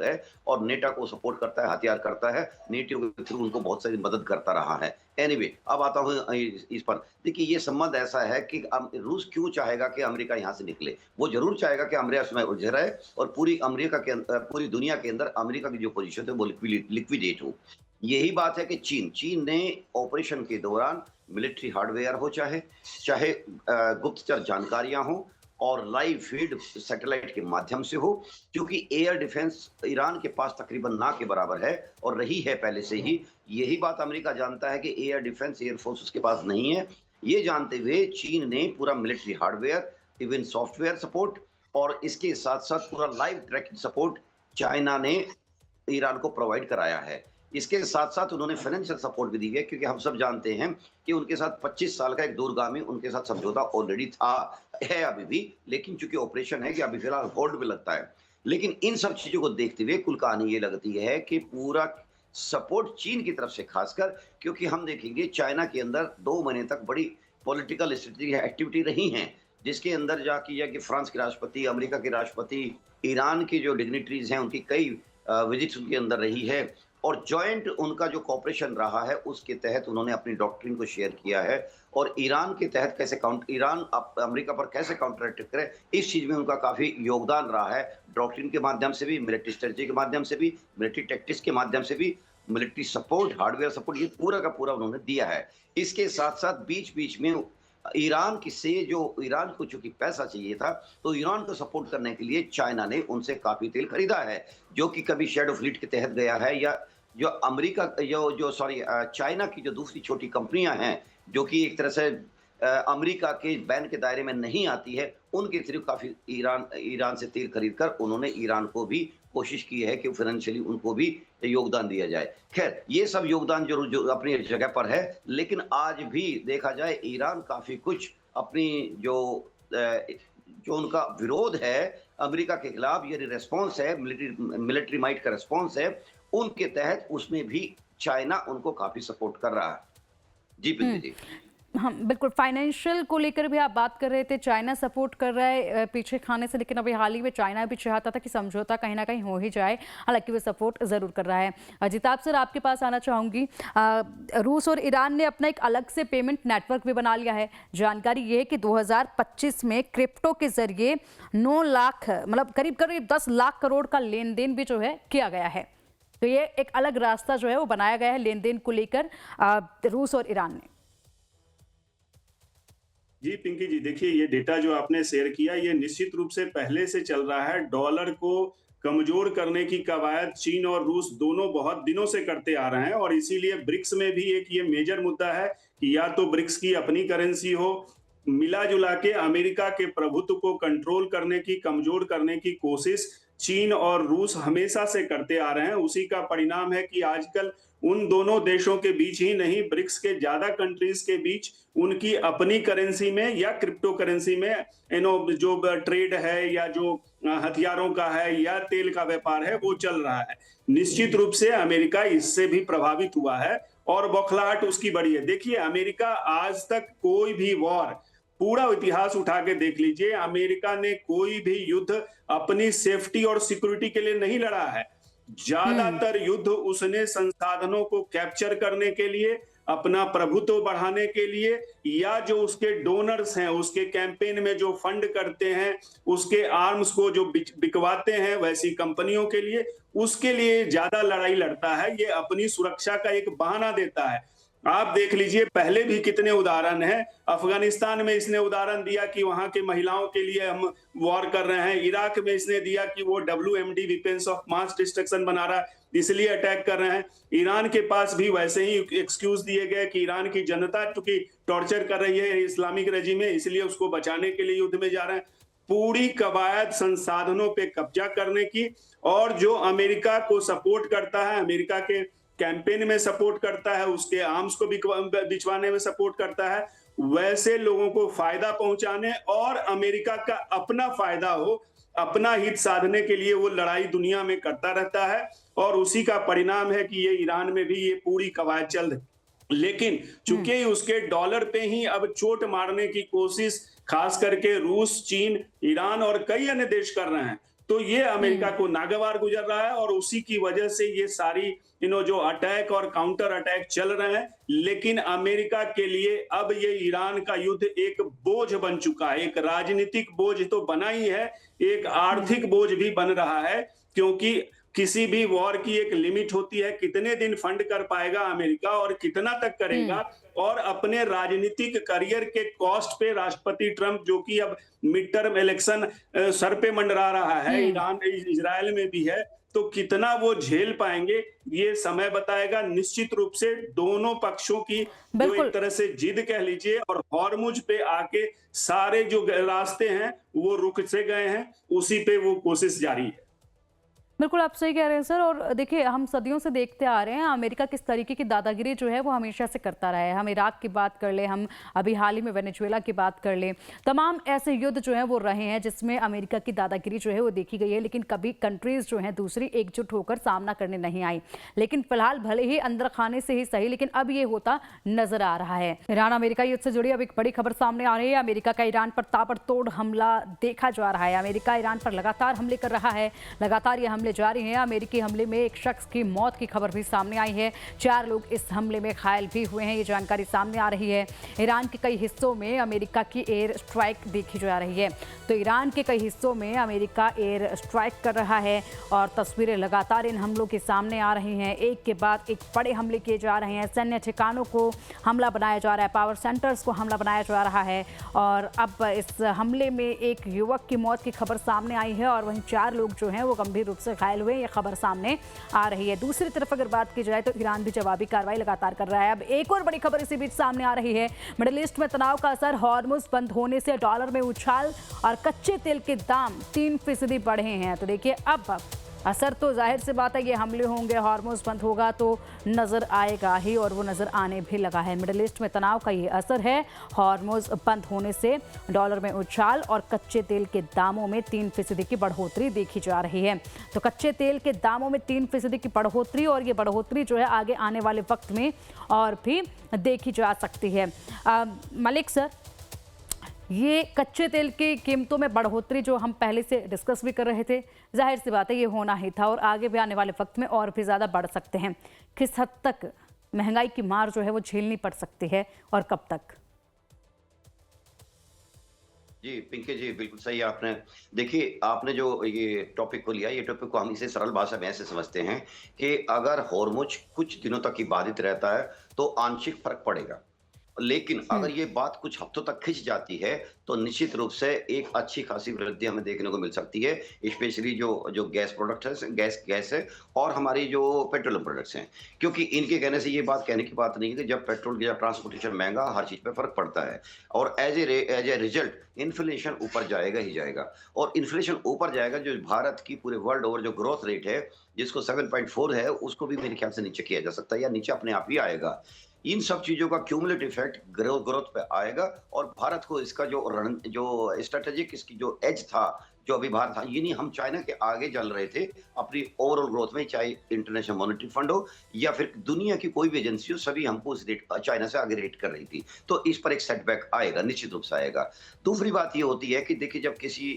S2: है और नेटो को सपोर्ट करता है, हथियार करता है, नेटो के थ्रू उनको बहुत सारी मदद करता रहा है। एनीवे, अब आता हूँ इस पर। देखिए ये संबंध ऐसा है कि रूस क्यों चाहेगा कि अमेरिका यहाँ से निकले। वो जरूर चाहेगा कि अमेरिका उसमें उलझे रहे और पूरी दुनिया के अंदर अमेरिका की जो पोजीशन है वो लिक्विडेट हो। यही बात है कि चीन ने ऑपरेशन के दौरान मिलिट्री हार्डवेयर हो, चाहे गुप्तचर जानकारियां हो और लाइव फीड सैटेलाइट के माध्यम से हो, क्योंकि एयर डिफेंस ईरान के पास तकरीबन ना के बराबर है और रही है पहले से ही। यही बात अमेरिका जानता है कि एयर डिफेंस, एयर फोर्स उसके पास नहीं है। ये जानते हुए चीन ने पूरा military hardware, even software support और इसके साथ साथ पूरा लाइव ट्रैकिंग सपोर्ट चाइना ने ईरान को प्रोवाइड कराया है। इसके साथ साथ उन्होंने फाइनेंशियल सपोर्ट भी दी है, क्योंकि हम सब जानते हैं कि उनके साथ 25 साल का एक दूरगामी उनके साथ समझौता ऑलरेडी है अभी भी, लेकिन चूंकि ऑपरेशन है कि अभी फिलहाल होल्ड में लगता है। लेकिन इन सब चीजों को देखते हुए कुल कहानी ये लगती है कि पूरा सपोर्ट चीन की तरफ से, खासकर क्योंकि हम देखेंगे चाइना के अंदर 2 महीने तक बड़ी पॉलिटिकल एक्टिविटी रही हैं, जिसके अंदर जाके फ्रांस के राष्ट्रपति, अमेरिका के राष्ट्रपति, ईरान की जो डिग्निटरीज हैं उनकी कई विजिट्स उनके अंदर रही है और जॉइंट उनका जो कॉपरेशन रहा है उसके तहत उन्होंने अपनी डॉक्ट्रिन को शेयर किया है और ईरान के तहत ईरान अमेरिका पर कैसे काउंटर अटैक करे, इस चीज में उनका काफी योगदान रहा है। डॉक्ट्रिन के माध्यम से भी, मिलिट्री स्ट्रेटजी के माध्यम से भी, मिलिट्री टैक्टिक्स के माध्यम से भी, मिलिट्री सपोर्ट, हार्डवेयर सपोर्ट, ये पूरा का पूरा उन्होंने दिया है। इसके साथ साथ बीच बीच में ईरान को चूंकि पैसा चाहिए था, तो ईरान को सपोर्ट करने के लिए चाइना ने उनसे काफी तेल खरीदा है, जो कि कभी शैडो फ्लीट के तहत गया है, या जो चाइना की जो दूसरी छोटी कंपनियां हैं जो कि एक तरह से अमेरिका के बैन के दायरे में नहीं आती है, उनके थ्रू काफी ईरान से तेल खरीद कर उन्होंने ईरान को भी कोशिश की है कि फाइनेंशियली उनको भी योगदान दिया जाए। खैर, ये सब योगदान जो अपनी जगह पर है, लेकिन आज भी देखा जाए ईरान काफी कुछ अपनी जो उनका विरोध है अमेरिका के खिलाफ, ये रिस्पॉन्स है, मिलिट्री माइट का रिस्पॉन्स है, उनके तहत उसमें भी चाइना उनको काफी सपोर्ट कर रहा है। जी पिंकी जी।
S1: हाँ बिल्कुल, फाइनेंशियल को लेकर भी आप बात कर रहे थे, चाइना सपोर्ट कर रहा है पीछे खाने से, लेकिन अभी हाल ही में चाइना भी चाहता था कि समझौता कहीं ना कहीं हो ही जाए, हालांकि वो सपोर्ट ज़रूर कर रहा है। अजिताभ सर, आपके पास आना चाहूँगी। रूस और ईरान ने अपना एक अलग से पेमेंट नेटवर्क भी बना लिया है। जानकारी ये है कि 2025 में क्रिप्टो के जरिए 9 लाख मतलब करीब 10 लाख करोड़ का लेन देन भी जो है किया गया है। तो ये एक अलग रास्ता जो है वो बनाया गया है लेन देन को लेकर रूस और ईरान ने।
S3: जी पिंकी जी, देखिए ये डेटा जो आपने शेयर किया, ये निश्चित रूप से पहले से चल रहा है। डॉलर को कमजोर करने की कवायद चीन और रूस दोनों बहुत दिनों से करते आ रहे हैं और इसीलिए ब्रिक्स में भी एक ये मेजर मुद्दा है कि या तो ब्रिक्स की अपनी करेंसी हो मिला जुला के अमेरिका के प्रभुत्व को कंट्रोल करने की, कमजोर करने की कोशिश चीन और रूस हमेशा से करते आ रहे हैं। उसी का परिणाम है कि आजकल उन दोनों देशों के बीच ही नहीं, ब्रिक्स के ज्यादा कंट्रीज के बीच उनकी अपनी करेंसी में या क्रिप्टो करेंसी में जो ट्रेड है या जो हथियारों का है या तेल का व्यापार है वो चल रहा है। निश्चित रूप से अमेरिका इससे भी प्रभावित हुआ है और बौखलाहट उसकी बड़ी है। देखिए, अमेरिका आज तक कोई भी वॉर, पूरा इतिहास उठा के देख लीजिए, अमेरिका ने कोई भी युद्ध अपनी सेफ्टी और सिक्योरिटी के लिए नहीं लड़ा है। ज्यादातर युद्ध उसने संसाधनों को कैप्चर करने के लिए, अपना प्रभुत्व बढ़ाने के लिए, या जो उसके डोनर्स हैं, उसके कैंपेन में जो फंड करते हैं, उसके आर्म्स को जो बिकवाते हैं वैसी कंपनियों के लिए, उसके लिए ज्यादा लड़ाई लड़ता है। ये अपनी सुरक्षा का एक बहाना देता है। आप देख लीजिए, पहले भी कितने उदाहरण हैं। अफगानिस्तान में इसने उदाहरण दिया कि वहां के महिलाओं के लिए हम वॉर कर रहे हैं। इराक में इसने दिया कि वो WMD weapons of mass destruction बना रहा है, इसलिए अटैक कर रहे हैं। ईरान के पास भी वैसे ही एक्सक्यूज दिए गए कि ईरान की जनता चूंकि टॉर्चर कर रही है इस्लामिक रेजिम में, इसलिए उसको बचाने के लिए युद्ध में जा रहे हैं। पूरी कवायद संसाधनों पे कब्जा करने की, और जो अमेरिका को सपोर्ट करता है, अमेरिका के कैंपेन में सपोर्ट करता है, उसके आर्म्स को बिचवाने में सपोर्ट करता है, वैसे लोगों को फायदा पहुंचाने और अमेरिका का अपना फायदा हो, अपना हित साधने के लिए वो लड़ाई दुनिया में करता रहता है। और उसी का परिणाम है कि ये ईरान में भी ये पूरी कवायद चल रही। लेकिन चूंकि उसके डॉलर पे ही अब चोट मारने की कोशिश खास करके रूस, चीन, ईरान और कई अन्य देश कर रहे हैं, तो ये अमेरिका को नागवार गुजर रहा है और उसी की वजह से ये सारी जो अटैक और काउंटर अटैक चल रहे हैं। लेकिन अमेरिका के लिए अब ये ईरान का युद्ध एक बोझ बन चुका है। एक राजनीतिक बोझ तो बना ही है, एक आर्थिक बोझ भी बन रहा है, क्योंकि किसी भी वॉर की एक लिमिट होती है, कितने दिन फंड कर पाएगा अमेरिका और कितना तक करेगा। और अपने राजनीतिक करियर के कॉस्ट पे राष्ट्रपति ट्रंप, जो कि अब मिड टर्म इलेक्शन सर पे मंडरा रहा है, ईरान इजराइल में भी है, तो कितना वो झेल पाएंगे ये समय बताएगा। निश्चित रूप से दोनों पक्षों की जो एक तरह से जिद कह लीजिए, और हॉर्मुज पे आके सारे जो रास्ते हैं वो रुक से गए हैं, उसी पे वो कोशिश जारी है।
S1: बिल्कुल आप सही कह रहे हैं सर। और देखिए, हम सदियों से देखते आ रहे हैं अमेरिका किस तरीके की दादागिरी जो है वो हमेशा से करता रहा है। हम इराक की बात कर ले, हम अभी हाल ही में वेनेजुएला की बात कर ले, तमाम ऐसे युद्ध जो है वो रहे हैं जिसमें अमेरिका की दादागिरी जो है वो देखी गई है। लेकिन कभी कंट्रीज जो है दूसरी एकजुट होकर सामना करने नहीं आई। लेकिन फिलहाल भले ही अंदर खाने से ही सही, लेकिन अब ये होता नजर आ रहा है। ईरान अमेरिका युद्ध से जुड़ी अब एक बड़ी खबर सामने आ रही है। अमेरिका का ईरान पर ताबड़तोड़ हमला देखा जा रहा है। अमेरिका ईरान पर लगातार हमले कर रहा है, लगातार ये हमले जारी हैं। अमेरिकी हमले में एक शख्स की मौत की खबर भी सामने आई है। 4 लोग इस हमले में घायल भी हुए हैं, ये जानकारी सामने आ रही है। ईरान के कई हिस्सों में अमेरिका की एयर स्ट्राइक देखी जा रही है। तो ईरान के कई हिस्सों में अमेरिका एयर स्ट्राइक कर रहा है और तस्वीरें लगातार इन हमलों के सामने आ रही हैं। एक के बाद एक बड़े हमले किए जा रहे हैं। सैन्य ठिकानों को हमला बनाया जा रहा है, पावर सेंटर्स को हमला बनाया जा रहा है। और अब इस हमले में एक युवक की मौत की खबर सामने आई है और वहीं 4 लोग जो हैं वो गंभीर रूप से घायल हुए, ये खबर सामने आ रही है। दूसरी तरफ अगर बात की जाए तो ईरान भी जवाबी कार्रवाई लगातार कर रहा है। अब एक और बड़ी खबर इसी बीच सामने आ रही है। मिडिल ईस्ट में तनाव का असर, हॉर्मुज बंद होने से डॉलर में उछाल और कच्चे तेल के दाम 3% बढ़े हैं। तो देखिए, अब असर तो जाहिर सी बात है, ये हमले होंगे, हॉर्मुज बंद होगा तो नज़र आएगा ही, और वो नज़र आने भी लगा है। मिडिल ईस्ट में तनाव का ये असर है। हॉर्मुज बंद होने से डॉलर में उछाल और कच्चे तेल के दामों में 3% की बढ़ोतरी देखी जा रही है। तो कच्चे तेल के दामों में 3% की बढ़ोतरी, और ये बढ़ोतरी जो है आगे आने वाले वक्त में और भी देखी जा सकती है। मलिक सर, ये कच्चे तेल की कीमतों में बढ़ोतरी जो हम पहले से डिस्कस भी कर रहे थे, जाहिर सी बात है ये होना ही था और आगे भी आने वाले वक्त में और भी ज़्यादा बढ़ सकते हैं। किस हद तक महंगाई की मार जो है वो झेलनी पड़ सकती है और कब तक?
S2: जी पिंकी जी, बिल्कुल सही आपने। देखिए, आपने जो ये टॉपिक को लिया, ये टॉपिक को हम इसे सरल भाषा में ऐसे समझते हैं कि अगर हॉर्मुज कुछ दिनों तक ही बाधित रहता है तो आंशिक फर्क पड़ेगा। लेकिन
S1: हुँ,
S2: अगर ये बात कुछ हफ्तों तक खिंच जाती है, तो निश्चित रूप से एक अच्छी खासी वृद्धि हमें देखने को मिल सकती है, स्पेशली जो जो गैस प्रोडक्ट है, गैस गैस है और हमारी जो पेट्रोलियम प्रोडक्ट्स हैं। क्योंकि इनके कहने से ये बात कहने की बात नहीं है कि जब पेट्रोल या ट्रांसपोर्टेशन महँगा, हर चीज़ पे फ़र्क पड़ता है और एज़ ए रिज़ल्ट इन्फ्लेशन ऊपर जाएगा ही जाएगा और इन्फ्लेशन ऊपर जाएगा, जो भारत की पूरे वर्ल्ड ओवर जो ग्रोथ रेट है, जिसको 7.4 है, उसको भी मेरे ख्याल से नीचे किया जा सकता है या नीचे अपने आप ही आएगा। इन सब चीज़ों का क्यूमुलेटिव इफ़ेक्ट ग्रोथ पे आएगा और भारत को इसका जो स्ट्रैटेजिक इसकी जो एज था, जो अभी भारत था, ये नहीं हम चाइना के आगे चल रहे थे अपनी ओवरऑल ग्रोथ में, चाहे इंटरनेशनल मॉनेटरी फंड हो या फिर दुनिया की कोई भी एजेंसी हो, सभी हमको उस रेट चाइना से आगे रेट कर रही थी। तो इस पर एक सेटबैक आएगा, निश्चित रूप से आएगा। दूसरी बात ये होती है कि देखिए जब किसी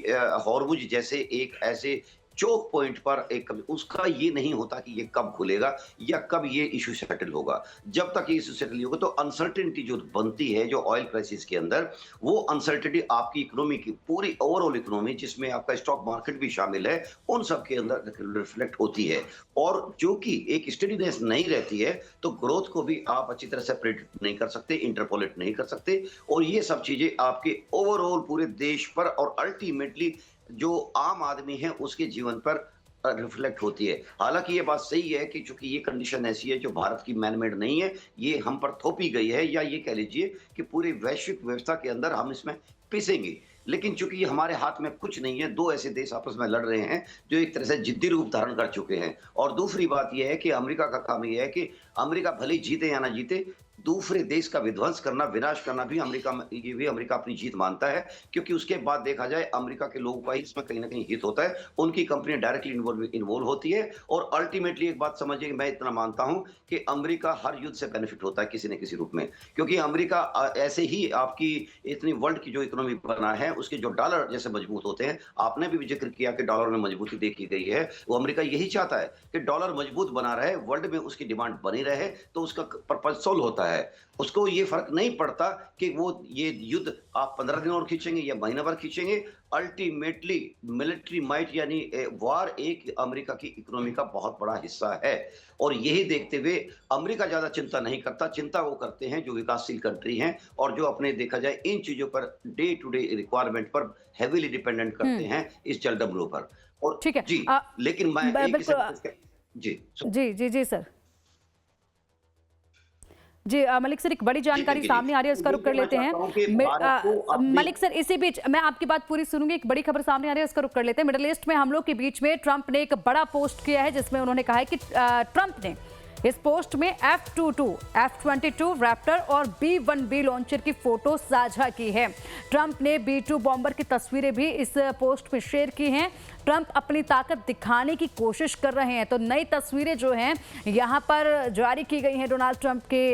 S2: हॉर्मुज जैसे एक ऐसे चोक पॉइंट पर एक उसका ये नहीं होता कि ये कब खुलेगा या कब ये इश्यू सेटल होगा। जब तक ये इश्यू सेटल नहीं होगा तो अनसर्टेनिटी जो बनती है जो ऑयल क्राइसिस के अंदर, वो अनसर्टेनिटी आपकी इकोनॉमी की पूरी ओवरऑल इकोनॉमी जिसमें आपका स्टॉक मार्केट भी शामिल है, उन सब के अंदर रिफ्लेक्ट होती है। और जो कि एक स्टेडीनेस नहीं रहती है, तो ग्रोथ को भी आप अच्छी तरह से प्रेडिक्ट नहीं कर सकते, इंटरपोलेट नहीं कर सकते और ये सब चीज़ें आपके ओवरऑल पूरे देश पर और अल्टीमेटली जो आम आदमी है उसके जीवन पर रिफ्लेक्ट होती है। हालाँकि ये बात सही है कि चूँकि ये कंडीशन ऐसी है जो भारत की मैन मेड नहीं है, ये हम पर थोपी गई है या ये कह लीजिए कि पूरी वैश्विक व्यवस्था के अंदर हम इसमें पिसेंगे। लेकिन चूँकि ये हमारे हाथ में कुछ नहीं है, 2 ऐसे देश आपस में लड़ रहे हैं जो एक तरह से जिद्दी रूप धारण कर चुके हैं। और दूसरी बात ये है कि अमेरिका का काम ये है कि अमेरिका भले ही जीते या ना जीते, दूसरे देश का विध्वंस करना, विनाश करना भी अमेरिका में ये भी अमेरिका अपनी जीत मानता है, क्योंकि उसके बाद देखा जाए अमेरिका के लोगों का ही इसमें कहीं न कहीं हित होता है। उनकी कंपनियाँ डायरेक्टली इन्वॉल्व होती है और अल्टीमेटली एक बात समझिए कि मैं इतना मानता हूँ कि अमेरिका हर युद्ध से बेनिफिट होता है किसी न किसी रूप में। क्योंकि अमेरिका ऐसे ही आपकी इतनी वर्ल्ड की जो इकोनॉमी बना है, उसके जो डॉलर जैसे मजबूत होते हैं, आपने भी ज़िक्र किया कि डॉलर में मजबूती देखी गई है। वो अमेरिका यही चाहता है कि डॉलर मजबूत बना रहे, वर्ल्ड में उसकी डिमांड बनी रहे, तो उसका पर्पज़ सोल्व होता है। उसको ये फ़र्क नहीं पड़ता कि वो ये युद्ध आप 15 दिन और खींचेंगे या महीना भर खींचेंगे। अल्टीमेटली मिलिट्री माइट यानी वार एक अमेरिका की इकोनॉमी का बहुत बड़ा हिस्सा है और यही देखते हुए अमेरिका ज़्यादा चिंता नहीं करता, चिंता वो करते हैं जो विकासशील कंट्री हैं और जो अपने देखा जाए इन चीज़ों पर डे टू डे रिक्वायरमेंट पर हेवीली डिपेंडेंट करते
S1: हुँ,
S2: हैं इस जलडमरू पर। और
S1: ठीक है।
S2: जी, लेकिन मैं
S1: ब
S2: एक ही
S1: बिल्कुल
S2: सेकंड जी,
S1: जी, सर। जी मलिक सर, एक बड़ी
S2: जी,
S1: जानकारी
S2: पिंकी जी।
S1: सामने आ रही है, उसका
S2: ये
S1: रुख कर
S2: कहना
S1: लेते हैं।
S2: चाहता हूँ कि भारत को अपनी
S1: मलिक सर, इसी बीच मैं आपकी बात पूरी सुनूंगी। एक बड़ी खबर सामने आ रही है, उसका रुख कर लेते हैं। मिडिल ईस्ट में हमलों के बीच में ट्रंप ने एक बड़ा पोस्ट किया है जिसमें उन्होंने कहा है कि ट्रंप ने इस पोस्ट में F-22, F-22 रैप्टर और B-1B लॉन्चर की फोटो साझा की है। ट्रंप ने B-2 बॉम्बर की तस्वीरें भी इस पोस्ट में शेयर की हैं। ट्रंप अपनी ताकत दिखाने की कोशिश कर रहे हैं। तो नई तस्वीरें जो हैं यहाँ पर जारी की गई हैं, डोनाल्ड ट्रंप के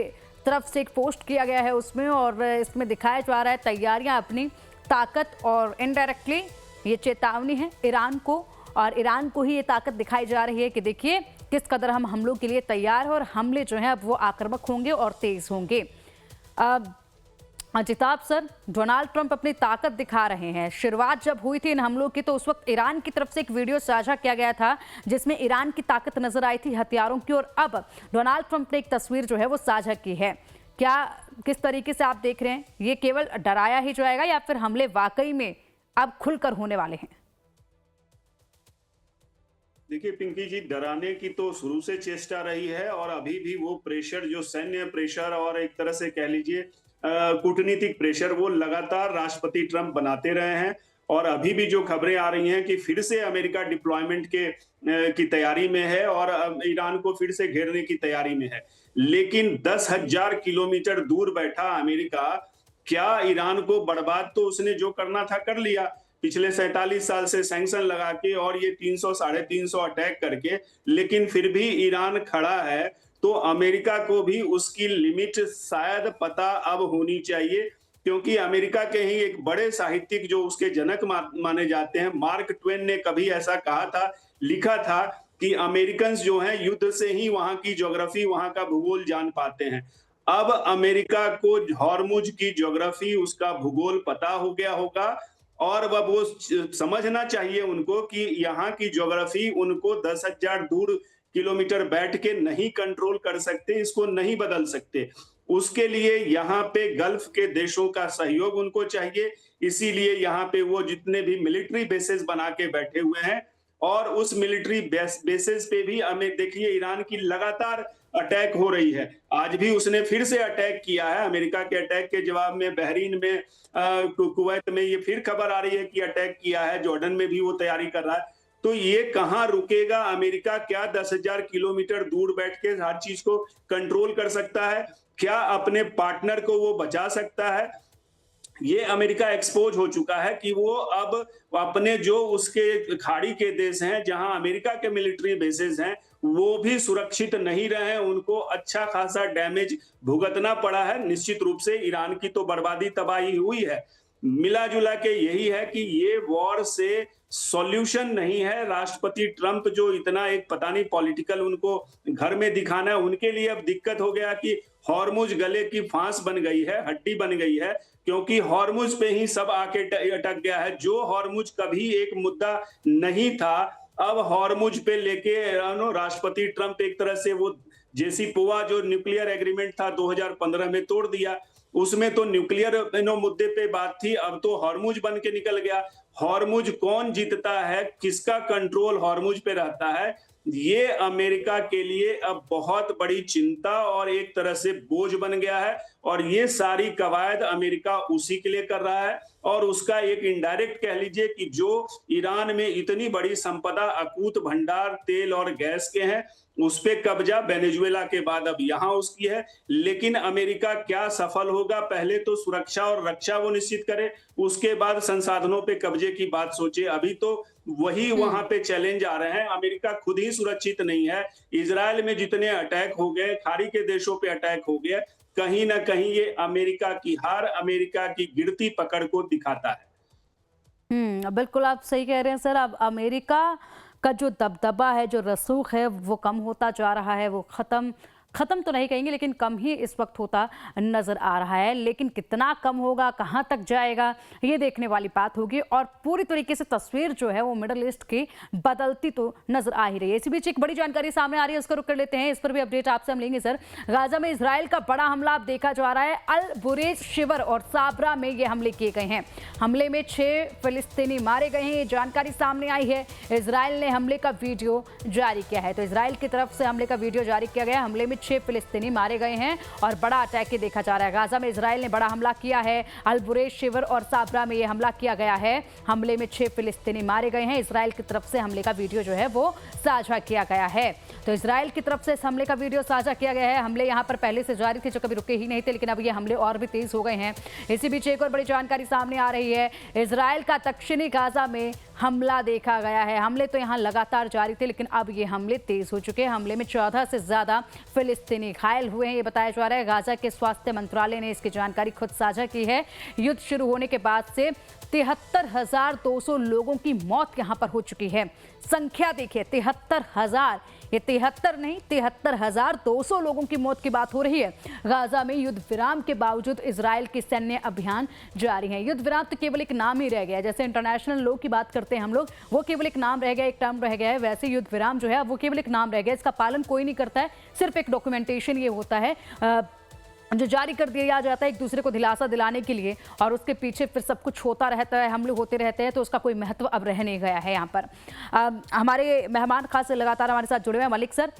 S1: तरफ से एक पोस्ट किया गया है उसमें, और इसमें दिखाया जा रहा है तैयारियां, अपनी ताकत, और इनडायरेक्टली ये चेतावनी है ईरान को, और ईरान को ही ये ताकत दिखाई जा रही है कि देखिए किस कदर हम हमलों के लिए तैयार हैं और हमले जो हैं अब वो आक्रामक होंगे और तेज होंगे। अजिताभ सर, डोनाल्ड ट्रंप अपनी ताकत दिखा रहे हैं। शुरुआत जब हुई थी इन हमलों की तो उस वक्त ईरान की तरफ से एक वीडियो साझा किया गया था जिसमें ईरान की ताकत नजर आई थी हथियारों की, और अब डोनाल्ड ट्रंप ने एक तस्वीर जो है वो साझा की है। क्या, किस तरीके से आप देख रहे हैं, ये केवल डराया ही जाएगा या फिर हमले वाकई में अब खुलकर होने वाले हैं?
S3: देखिए पिंकी जी, डराने की तो शुरू से चेष्टा रही है और अभी भी वो प्रेशर, जो सैन्य प्रेशर और एक तरह से कह लीजिए कूटनीतिक प्रेशर, वो लगातार राष्ट्रपति ट्रंप बनाते रहे हैं। और अभी भी जो खबरें आ रही हैं कि फिर से अमेरिका डिप्लॉयमेंट की तैयारी में है और ईरान को फिर से घेरने की तैयारी में है। लेकिन 10,000 किलोमीटर दूर बैठा अमेरिका, क्या ईरान को बर्बाद तो उसने जो करना था कर लिया पिछले 47 साल से सैंक्शन लगा के और ये 300 साढ़े 300 अटैक करके, लेकिन फिर भी ईरान खड़ा है। तो अमेरिका को भी उसकी लिमिट शायद पता अब होनी चाहिए, क्योंकि अमेरिका के ही एक बड़े साहित्यिक जो उसके जनक माने जाते हैं, मार्क ट्वेन ने कभी ऐसा कहा था, लिखा था कि अमेरिकन जो हैं युद्ध से ही वहां की ज्योग्राफी, वहां का भूगोल जान पाते हैं। अब अमेरिका को हॉर्मुज की ज्योग्राफी, उसका भूगोल पता हो गया होगा और वह वो समझना चाहिए उनको कि यहाँ की ज्योग्राफी उनको 10,000 दूर किलोमीटर बैठ के नहीं कंट्रोल कर सकते, इसको नहीं बदल सकते। उसके लिए यहाँ पे गल्फ के देशों का सहयोग उनको चाहिए। इसीलिए यहाँ पे वो जितने भी मिलिट्री बेसेस बना के बैठे हुए हैं, और उस मिलिट्री बेसिस पे भी हमें देखिए ईरान की लगातार अटैक हो रही है। आज भी उसने फिर से अटैक किया है। अमेरिका के अटैक के जवाब में बहरीन में, कुवैत में ये फिर खबर आ रही है कि अटैक किया है। जॉर्डन में भी वो तैयारी कर रहा है। तो ये कहाँ रुकेगा? अमेरिका क्या 10,000 किलोमीटर दूर बैठ के हर चीज को कंट्रोल कर सकता है? क्या अपने पार्टनर को वो बचा सकता है? ये अमेरिका एक्सपोज हो चुका है कि वो अब अपने जो उसके खाड़ी के देश हैं, जहां अमेरिका के मिलिट्री बेसेस हैं, वो भी सुरक्षित नहीं रहे। उनको अच्छा खासा डैमेज भुगतना पड़ा है। निश्चित रूप से ईरान की तो बर्बादी तबाही हुई है। मिला जुला के यही है कि ये वॉर से सॉल्यूशन नहीं है। राष्ट्रपति ट्रंप जो इतना एक पता नहीं पॉलिटिकल उनको घर में दिखाना है, उनके लिए अब दिक्कत हो गया कि हॉर्मुज गले की फांस बन गई है, हड्डी बन गई है, क्योंकि हॉर्मुज पे ही सब आके अटक गया है। जो हॉर्मुज कभी एक मुद्दा नहीं था, अब हॉर्मुज पे लेके राष्ट्रपति ट्रंप एक तरह से वो जेसीपोवा जो न्यूक्लियर एग्रीमेंट था 2015 में तोड़ दिया। उसमें तो न्यूक्लियर मुद्दे पे बात थी, अब तो हॉर्मुज बन के निकल गया। हॉर्मुज कौन जीतता है, किसका कंट्रोल हॉर्मुज पे रहता है, ये अमेरिका के लिए अब बहुत बड़ी चिंता और एक तरह से बोझ बन गया है। और ये सारी कवायद अमेरिका उसी के लिए कर रहा है। और उसका एक इनडायरेक्ट कह लीजिए कि जो ईरान में इतनी बड़ी संपदा, अकूत भंडार तेल और गैस के हैं, उस पे कब्जा वेनेजुएला के बाद अब यहां उसकी है। लेकिन अमेरिका क्या सफल होगा? पहले तो सुरक्षा और रक्षा वो निश्चित करे, उसके बाद संसाधनों पे कब्जे की बात सोचे। अभी तो वही वहां पे चैलेंज आ रहे हैं। अमेरिका खुद ही सुरक्षित नहीं है। इजराइल में जितने अटैक हो गए, खाड़ी के देशों पे अटैक हो गए, कहीं ना कहीं ये अमेरिका की हार, अमेरिका की गिरती पकड़ को दिखाता है।
S1: बिल्कुल आप सही कह रहे हैं सर। अब अमेरिका का जो दबदबा है, जो रसूख है, वो कम होता जा रहा है। वो खत्म तो नहीं कहेंगे, लेकिन कम ही इस वक्त होता नजर आ रहा है। लेकिन कितना कम होगा, कहां तक जाएगा, ये देखने वाली बात होगी। और पूरी तरीके से तस्वीर जो है वो मिडल ईस्ट की बदलती तो नजर आ ही रही है। इसी बीच एक बड़ी जानकारी सामने आ रही है, उसका रुख कर लेते हैं। इस पर भी अपडेट आपसे हम लेंगे सर। गाजा में इजराइल का बड़ा हमला आप देखा जा रहा है। अल बुरेज, शिवर और साबरा में ये हमले किए गए हैं। हमले में 6 फिलिस्तीनी मारे गए हैं, ये जानकारी सामने आई है। इजराइल ने हमले का वीडियो जारी किया है। तो इजराइल की तरफ से हमले का वीडियो जारी किया गया। हमले में 6 फिलिस्तीनी मारे गए हैं और बड़ा अटैक देखा जा रहा है। गाजा में इजराइल ने बड़ा हमला किया है। अल बुरेज, शिवर और साबरा में यह हमला किया गया है। हमले में 6 फिलिस्तीनी मारे गए हैं। इजराइल की तरफ से हमले का वीडियो जो है वो साझा किया गया है। तो इजराइल की तरफ से इस हमले का वीडियो साझा किया गया है। हमले यहां पर पहले से जारी थे, जो कभी रुके ही नहीं थे, लेकिन अब ये हमले और भी तेज हो गए हैं। इसी बीच एक और बड़ी जानकारी सामने आ रही है। इजराइल का दक्षिणी गाजा में हमला देखा गया है। हमले तो यहां लगातार जारी थे, लेकिन अब ये हमले तेज हो चुके हैं। हमले में 14 से ज्यादा फिलिस्तीनी घायल हुए हैं, ये बताया जा रहा है। गाजा के स्वास्थ्य मंत्रालय ने इसकी जानकारी खुद साझा की है। युद्ध शुरू होने के बाद से 73,200 लोगों की मौत यहां पर हो चुकी है। संख्या देखिए, 73,000, ये 73 नहीं, 73,200 लोगों की मौत की बात हो रही है। गाजा में युद्ध विराम के बावजूद इजराइल के सैन्य अभियान जारी है। युद्ध विराम तो केवल एक नाम ही रह गया है। जैसे इंटरनेशनल लॉ की बात करते हैं हम लोग, वो केवल एक नाम रह गया, एक टर्म रह गया है। वैसे युद्ध विराम जो है वो केवल एक नाम रह गया। इसका पालन कोई नहीं करता है, सिर्फ एक डॉक्यूमेंटेशन ये होता है जो जारी कर दिया जाता है एक दूसरे को दिलासा दिलाने के लिए, और उसके पीछे फिर सब कुछ होता रहता है, हमले होते रहते हैं। तो उसका कोई महत्व अब रह नहीं गया है। यहाँ पर हमारे मेहमान खास लगातार हमारे साथ जुड़े हुए हैं। मलिक सर,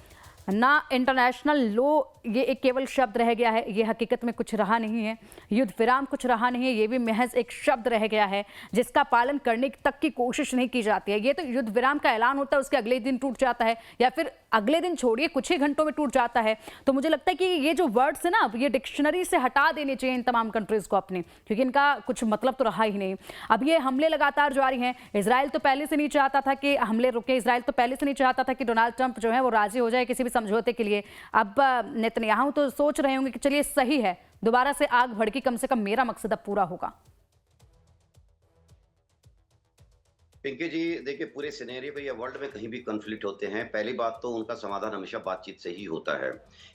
S1: ना इंटरनेशनल लॉ ये एक केवल शब्द रह गया है, ये हकीकत में कुछ रहा नहीं है। युद्ध विराम कुछ रहा नहीं है, ये भी महज एक शब्द रह गया है जिसका पालन करने तक की कोशिश नहीं की जाती है। ये तो युद्ध विराम का ऐलान होता है, उसके अगले दिन टूट जाता है, या फिर अगले दिन छोड़िए कुछ ही घंटों में टूट जाता है। तो मुझे लगता है कि ये जो वर्ड्स है ना, ये डिक्शनरी से हटा देने चाहिए इन तमाम कंट्रीज को अपने, क्योंकि इनका कुछ मतलब तो रहा ही नहीं। अब ये हमले लगातार जारी हैं। इजराइल तो पहले से नहीं चाहता था कि हमले रुके। इजराइल तो पहले से नहीं चाहता था कि डोनाल्ड ट्रंप जो है वो राजी हो जाए किसी भी समझौते के लिए। अब नेतन्याहू तो सोच रहे होंगे कि चलिए सही है, दोबारा से आग भड़की, कम से कम मेरा मकसद अब पूरा होगा।
S2: पिंकी जी देखिए, पूरे सिनेरियो पे या वर्ल्ड में कहीं भी कॉन्फ्लिक्ट होते हैं, पहली बात तो उनका समाधान हमेशा बातचीत से ही होता है।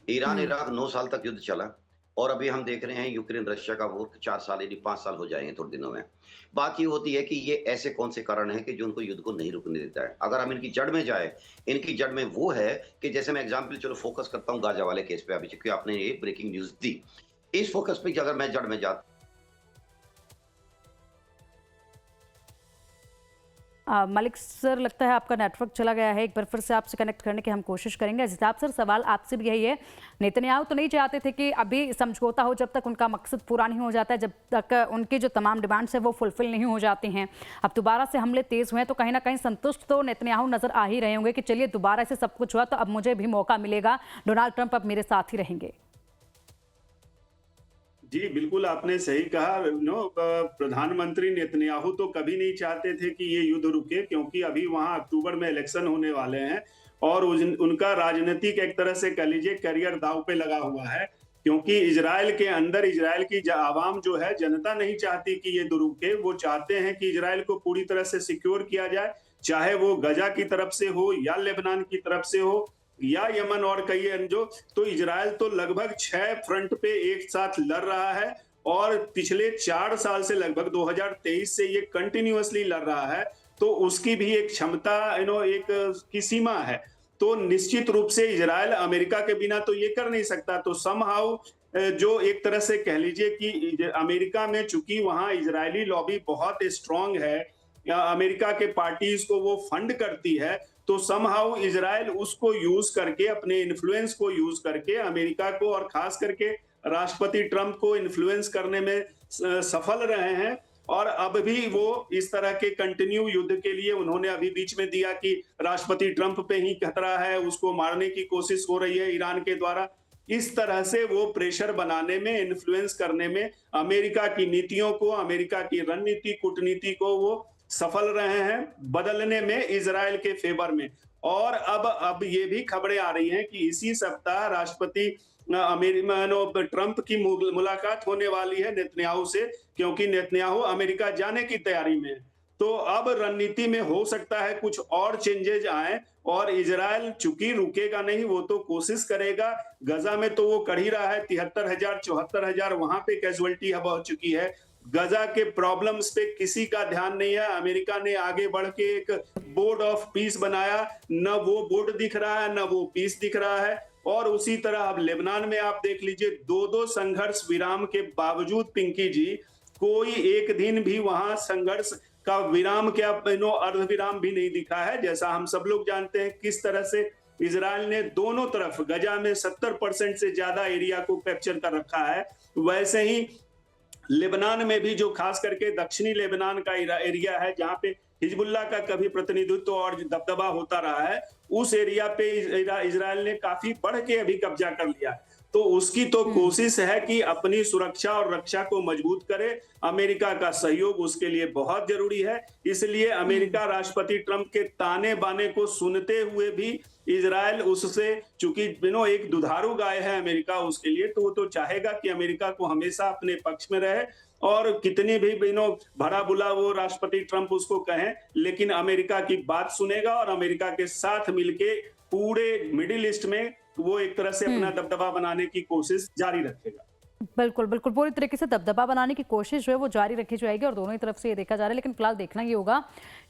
S2: ईरान इराक 9 साल तक युद्ध चला, और अभी हम देख रहे हैं यूक्रेन रशिया का वॉर 4 साल यानी 5 साल हो जाएंगे थोड़े दिनों में। बात ये होती है कि ये ऐसे कौन से कारण हैं कि जो उनको युद्ध को नहीं रुकने देता है। अगर हम इनकी जड़ में जाए, इनकी जड़ में वो है कि जैसे मैं एग्जांपल चलो फोकस करता हूँ गाजा वाले केस पे, अभी क्योंकि आपने ये ब्रेकिंग न्यूज दी इस फोकस पे कि अगर मैं जड़ में जाता
S1: मलिक सर, लगता है आपका नेटवर्क चला गया है। एक बार फिर से आपसे कनेक्ट करने की हम कोशिश करेंगे। जिताब सर, सवाल आपसे भी यही है। नेतन्याहू तो नहीं चाहते थे कि अभी समझौता हो, जब तक उनका मकसद पूरा नहीं हो जाता है, जब तक उनकी जो तमाम डिमांड्स है वो फुलफिल नहीं हो जाती हैं। अब दोबारा से हमले तेज हुए हैं तो कहीं ना कहीं संतुष्ट तो नेतन्याहू नजर आ ही रहे होंगे कि चलिए दोबारा से सब कुछ हुआ तो अब मुझे भी मौका मिलेगा, डोनाल्ड ट्रंप अब मेरे साथ ही रहेंगे।
S3: जी बिल्कुल, आपने सही कहा। प्रधानमंत्री नेतन्याहू तो कभी नहीं चाहते थे कि ये युद्ध रुके, क्योंकि अभी वहां अक्टूबर में इलेक्शन होने वाले हैं और उनका राजनीतिक एक तरह से कह लीजिए करियर दांव पे लगा हुआ है, क्योंकि इजराइल के अंदर इजराइल की आवाम जो है, जनता नहीं चाहती कि ये युद्ध रुके। वो चाहते हैं कि इजराइल को पूरी तरह से सिक्योर किया जाए, चाहे वो गजा की तरफ से हो या लेबनान की तरफ से हो या यमन और कई जो। तो इजराइल तो लगभग 6 फ्रंट पे एक साथ लड़ रहा है और पिछले 4 साल से लगभग 2023 से ये कंटिन्यूअसली लड़ रहा है। तो उसकी भी एक क्षमता एक की सीमा है। तो निश्चित रूप से इजराइल अमेरिका के बिना तो ये कर नहीं सकता। तो समहाउ जो एक तरह से कह लीजिए कि अमेरिका में चूंकि वहां इजरायली लॉबी बहुत स्ट्रांग है या अमेरिका के पार्टीज को वो फंड करती है, तो समहाउ इजराइल उसको यूज करके, अपने इन्फ्लुएंस को यूज करके अमेरिका को और खास करके राष्ट्रपति ट्रंप को इन्फ्लुएंस करने में सफल रहे हैं। और अब भी वो इस तरह के कंटिन्यू युद्ध के लिए उन्होंने अभी बीच में दिया कि राष्ट्रपति ट्रंप पे ही खतरा है, उसको मारने की कोशिश हो रही है ईरान के द्वारा। इस तरह से वो प्रेशर बनाने में, इन्फ्लुएंस करने में अमेरिका की नीतियों को, अमेरिका की रणनीति, कूटनीति को वो सफल रहे हैं बदलने में इजराइल के फेवर में। और अब ये भी खबरें आ रही हैं कि इसी सप्ताह राष्ट्रपति ट्रंप की मुलाकात होने वाली है नेतन्याहू से, क्योंकि नेतन्याहू अमेरिका जाने की तैयारी में है। तो अब रणनीति में हो सकता है कुछ और चेंजेज आए और इजराइल चूंकि रुकेगा नहीं, वो तो कोशिश करेगा। गजा में तो वो कर ही रहा है, 73,000 74,000 वहां पे कैजुअलिटी अब हो चुकी है। गजा के प्रॉब्लम्स पे किसी का ध्यान नहीं है। अमेरिका ने आगे बढ़ के एक बोर्ड ऑफ पीस बनाया, न वो बोर्ड दिख रहा है, न वो पीस दिख रहा है। और उसी तरह अब लेबनान में आप देख लीजिए, 2-2 संघर्ष विराम के बावजूद पिंकी जी, कोई एक दिन भी वहां संघर्ष का विराम क्या अर्ध विराम भी नहीं दिखा है। जैसा हम सब लोग जानते हैं किस तरह से इजराइल ने दोनों तरफ गजा में 70% से ज्यादा एरिया को कैप्चर कर रखा है, वैसे ही लेबनान में भी जो खास करके दक्षिणी लेबनान का एरिया है, जहां पे हिजबुल्लाह का कभी प्रतिनिधित्व और दबदबा होता रहा है, उस एरिया पे इजराइल ने काफी बढ़ के अभी कब्जा कर लिया है। तो उसकी तो कोशिश है कि अपनी सुरक्षा और रक्षा को मजबूत करे। अमेरिका का सहयोग उसके लिए बहुत जरूरी है। इसलिए अमेरिका राष्ट्रपति ट्रंप के ताने बाने को सुनते हुए भी इजराइल उससे, चूंकि एक दुधारू गाय है अमेरिका उसके लिए, तो वो तो चाहेगा कि अमेरिका को हमेशा अपने पक्ष में रहे और कितनी भी भरा बुला वो राष्ट्रपति ट्रंप उसको कहें, लेकिन अमेरिका की बात सुनेगा और अमेरिका के साथ मिलके पूरे मिडिल ईस्ट में वो एक तरह से अपना दबदबा बनाने की कोशिश जारी रखेगा।
S1: बिल्कुल बिल्कुल, पूरी तरीके से दबदबा बनाने की कोशिश जो है वो जारी रखी जाएगी और दोनों ही तरफ से ये देखा जा रहा है। लेकिन फिलहाल देखना ये होगा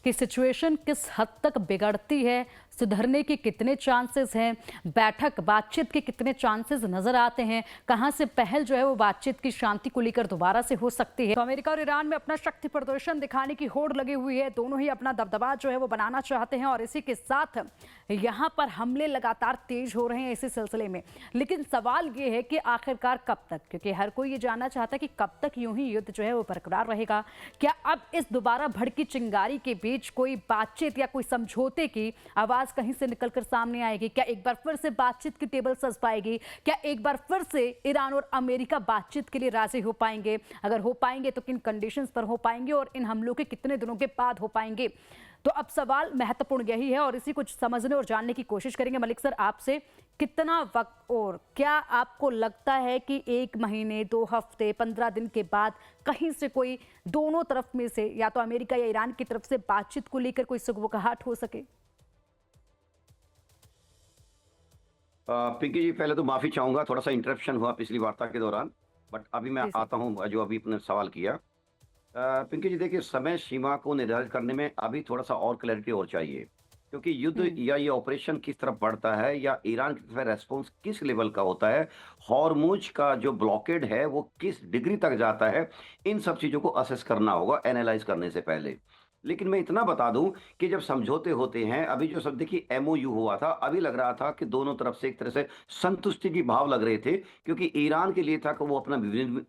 S1: कि सिचुएशन किस हद तक बिगड़ती है, सुधरने के कितने चांसेस हैं, बैठक बातचीत के कितने चांसेस नजर आते हैं, कहां से पहल जो है वो बातचीत की शांति को लेकर दोबारा से हो सकती है। तो अमेरिका और ईरान में अपना शक्ति प्रदर्शन दिखाने की होड़ लगी हुई है। दोनों ही अपना दबदबा जो है वो बनाना चाहते हैं और इसी के साथ यहाँ पर हमले लगातार तेज हो रहे हैं इसी सिलसिले में। लेकिन सवाल ये है कि आखिरकार कब तक, क्योंकि हर कोई ये जानना चाहता है कि कब तक यूं ही युद्ध जो है वो बरकरार रहेगा। क्या अब इस दोबारा भड़की चिंगारी के बीच कोई बातचीत या कोई समझौते की आवाज कहीं से निकलकर सामने आएगी? क्या एक बार फिर से बातचीत की टेबल सज पाएगी? क्या एक बार फिर से ईरान और अमेरिका बातचीत के लिए राजी हो पाएंगे? अगर हो पाएंगे तो किन कंडीशंस पर हो पाएंगे और इन हमलों के कितने दिनों के बाद हो पाएंगे? तो अब सवाल महत्वपूर्ण यही है और इसी कुछ समझने और जानने की कोशिश करेंगे। मलिक सर, आपसे कितना वक्त और क्या आपको लगता है कि 1 महीने, 2 हफ्ते, 15 दिन के बाद कहीं से कोई दोनों तरफ में से, या तो अमेरिका या ईरान की तरफ से बातचीत को लेकर कोई सुगबुगाहट हो सके?
S2: पिंकी जी, पहले तो माफी चाहूंगा, थोड़ा सा इंटरप्शन हुआ पिछली वार्ता के दौरान, बट अभी मैं
S1: जी जी।
S2: आता हूं जो अभी आपने सवाल किया। पिंकी जी देखिए, समय सीमा को निर्धारित करने में अभी थोड़ा सा और क्लैरिटी और चाहिए, क्योंकि युद्ध या ये ऑपरेशन किस तरफ बढ़ता है या ईरान की तरफ रेस्पॉन्स किस लेवल का होता है, हॉर्मुज का जो ब्लॉकेड है वो किस डिग्री तक जाता है, इन सब चीज़ों को असेस करना होगा एनालाइज करने से पहले। लेकिन मैं इतना बता दूं कि जब समझौते होते हैं, अभी जो सब देखिए एमओयू हुआ था, अभी लग रहा था कि दोनों तरफ से एक तरह से संतुष्टि की भाव लग रहे थे, क्योंकि ईरान के लिए था कि वो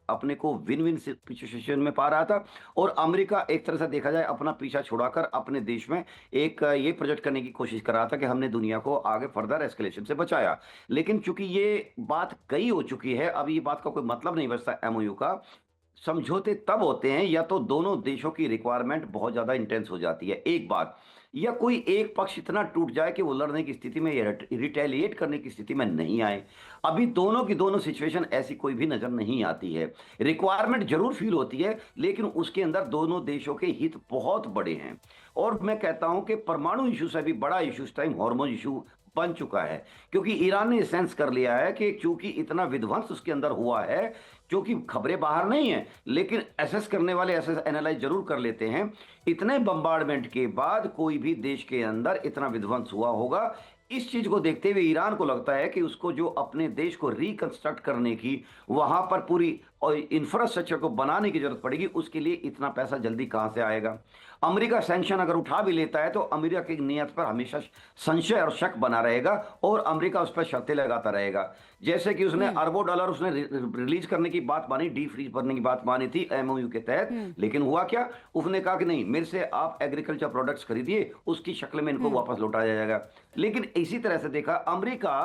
S2: अपने को विन विन सिचुएशन में पा रहा था, और अमेरिका एक तरह से देखा जाए अपना पीछा छुड़ाकर अपने देश में एक ये प्रोजेक्ट करने की कोशिश कर रहा था कि हमने दुनिया को आगे फर्दर एस्केलेशन से बचाया। लेकिन चूंकि ये बात कई हो चुकी है, अब ये बात का कोई मतलब नहीं बचता एमओयू का। समझौते तब होते हैं या तो दोनों देशों की रिक्वायरमेंट बहुत ज्यादा इंटेंस हो जाती है एक बात, या कोई एक पक्ष इतना टूट जाए कि वो लड़ने की स्थिति में या रिटेलिएट करने की स्थिति में नहीं आए। अभी दोनों की दोनों सिचुएशन ऐसी कोई भी नजर नहीं आती है। रिक्वायरमेंट जरूर फील होती है, लेकिन उसके अंदर दोनों देशों के हित बहुत बड़े हैं। और मैं कहता हूं कि परमाणु इशू से भी बड़ा इशू इस टाइम हॉर्मुज इशू बन चुका है, क्योंकि ईरान ने सेंस कर लिया है कि चूंकि इतना विध्वंस उसके अंदर हुआ है, क्योंकि खबरें बाहर नहीं है लेकिन एसेस करने वाले एसेस एनालाइज जरूर कर लेते हैं, इतने बम्बार्डमेंट के बाद कोई भी देश के अंदर इतना विध्वंस हुआ होगा। इस चीज को देखते हुए ईरान को लगता है कि उसको जो अपने देश को रिकंस्ट्रक्ट करने की, वहां पर पूरी और इंफ्रास्ट्रक्चर को बनाने की जरूरत पड़ेगी, उसके लिए इतना पैसा जल्दी कहां से आएगा। अमेरिका सैंक्शन अगर उठा भी लेता है तो अमेरिका की नीयत पर हमेशा संशय और शक बना रहेगा, और अमेरिका उस पर शर्तें लगाता रहेगा। जैसे कि उसने अरबों डॉलर उसने रिलीज करने की बात मानी, डी फ्रीज करने की बात मानी थी एमओयू के तहत, लेकिन हुआ क्या, उसने कहा कि नहीं, मेरे से आप एग्रीकल्चर प्रोडक्ट्स खरीदिए, उसकी शक्ल में इनको वापस लौटाया जाएगा। लेकिन इसी तरह से देखा अमेरिका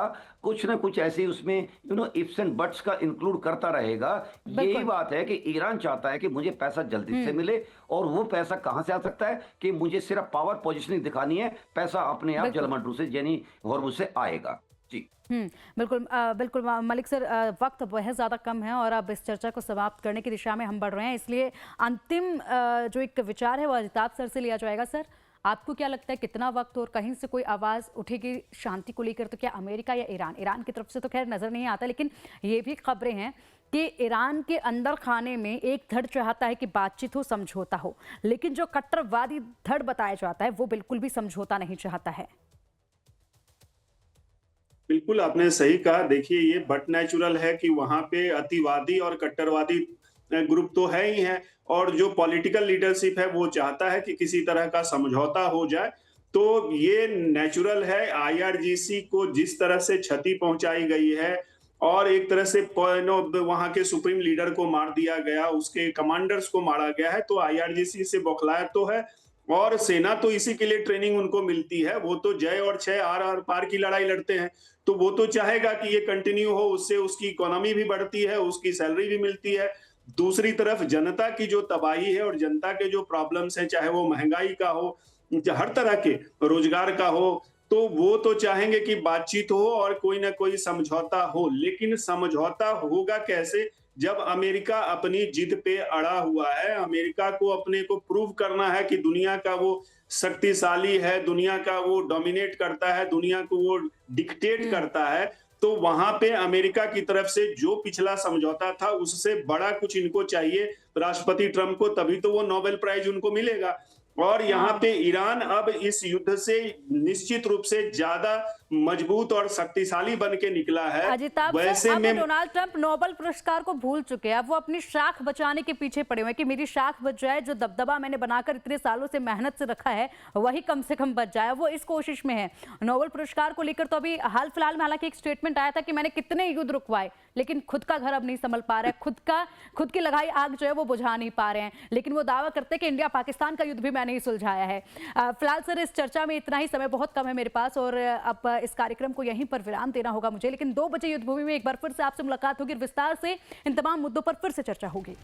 S2: कुछ ना कुछ ऐसे उसमें इफ्स एंड बट्स का इंक्लूड करता रहेगा। यही बात है कि ईरान चाहता है कि मुझे पैसा जल्दी से मिले, और वो पैसा कहां से आ सकता है कि मुझे सिर्फ पावर पोजीशनिंग दिखानी है, पैसा अपने आप जलमंडू से यानी हॉर्मुज से आएगा। जी
S1: बिल्कुल बिल्कुल मलिक सर, वक्त बहुत ज़्यादा कम है और अब इस चर्चा को समाप्त करने की दिशा में हम बढ़ रहे हैं, इसलिए अंतिम जो एक विचार है वो अजिताभ सर से लिया जाएगा। सर, आपको क्या लगता है कितना वक्त और कहीं से कोई आवाज़ उठेगी शांति को लेकर? तो क्या अमेरिका या ईरान की तरफ से तो खैर नज़र नहीं आता, लेकिन ये भी खबरें हैं कि ईरान के अंदर खाने में एक धड़ चाहता है कि बातचीत हो, समझौता हो, लेकिन जो कट्टरवादी धड़ बताया जाता है वो बिल्कुल भी समझौता नहीं चाहता है।
S3: बिल्कुल आपने सही कहा। देखिए, ये बट नेचुरल है कि वहां पे अतिवादी और कट्टरवादी ग्रुप तो है ही है, और जो पॉलिटिकल लीडरशिप है वो चाहता है कि किसी तरह का समझौता हो जाए। तो ये नेचुरल है। आईआरजीसी को जिस तरह से क्षति पहुंचाई गई है, और एक तरह से वहां के सुप्रीम लीडर को मार दिया गया, उसके कमांडर्स को मारा गया है, तो आईआरजीसी से बौखलाया तो है, और सेना तो इसी के लिए ट्रेनिंग उनको मिलती है। वो तो जय और क्षय, आर आर पार की लड़ाई लड़ते हैं, तो वो तो चाहेगा कि ये कंटिन्यू हो, उससे उसकी इकोनॉमी भी बढ़ती है, उसकी सैलरी भी मिलती है। दूसरी तरफ जनता की जो तबाही है और जनता के जो प्रॉब्लम्स हैं, चाहे वो महंगाई का हो, हर तरह के रोजगार का हो, तो वो तो चाहेंगे कि बातचीत हो और कोई ना कोई समझौता हो। लेकिन समझौता होगा कैसे जब अमेरिका अपनी जिद पे अड़ा हुआ है? अमेरिका को अपने को प्रूव करना है कि दुनिया का वो शक्तिशाली है, दुनिया का वो डोमिनेट करता है, दुनिया को वो डिक्टेट करता है। तो वहां पे अमेरिका की तरफ से जो पिछला समझौता था उससे बड़ा कुछ इनको चाहिए राष्ट्रपति ट्रंप को, तभी तो वो नोबेल प्राइज उनको मिलेगा। और यहाँ पे ईरान अब इस युद्ध से निश्चित रूप से ज्यादा मजबूत और शक्तिशाली बन के निकला है।
S1: अजिताभ
S3: वैसे
S1: सर,
S3: में
S1: डोनाल्ड ट्रंप नोबेल पुरस्कार को भूल चुके हैं। अब वो अपनी शाख बचाने के पीछे पड़े हुए हैं कि मेरी शाख बच जाए, जो दबदबा मैंने बनाकर इतने सालों से मेहनत से रखा है वही कम से कम बच जाए। वो इस कोशिश में है। नोबेल पुरस्कार को लेकर तो अभी हाल फिलहाल में हालांकि एक स्टेटमेंट आया था कि मैंने कितने युद्ध रुकवाए, लेकिन खुद का घर अब नहीं संभल पा रहा है, खुद की लगाई आग जो है वो बुझा नहीं पा रहे हैं। लेकिन वो दावा करते हैं कि इंडिया पाकिस्तान का युद्ध भी मैंने ही सुलझाया है। फिलहाल सर, इस चर्चा में इतना ही, समय बहुत कम है मेरे पास और अब इस कार्यक्रम को यहीं पर विराम देना होगा मुझे। लेकिन 2 बजे युद्ध भूमि में एक बार फिर से आपसे मुलाकात होगी, विस्तार से इन तमाम मुद्दों पर फिर से चर्चा होगी।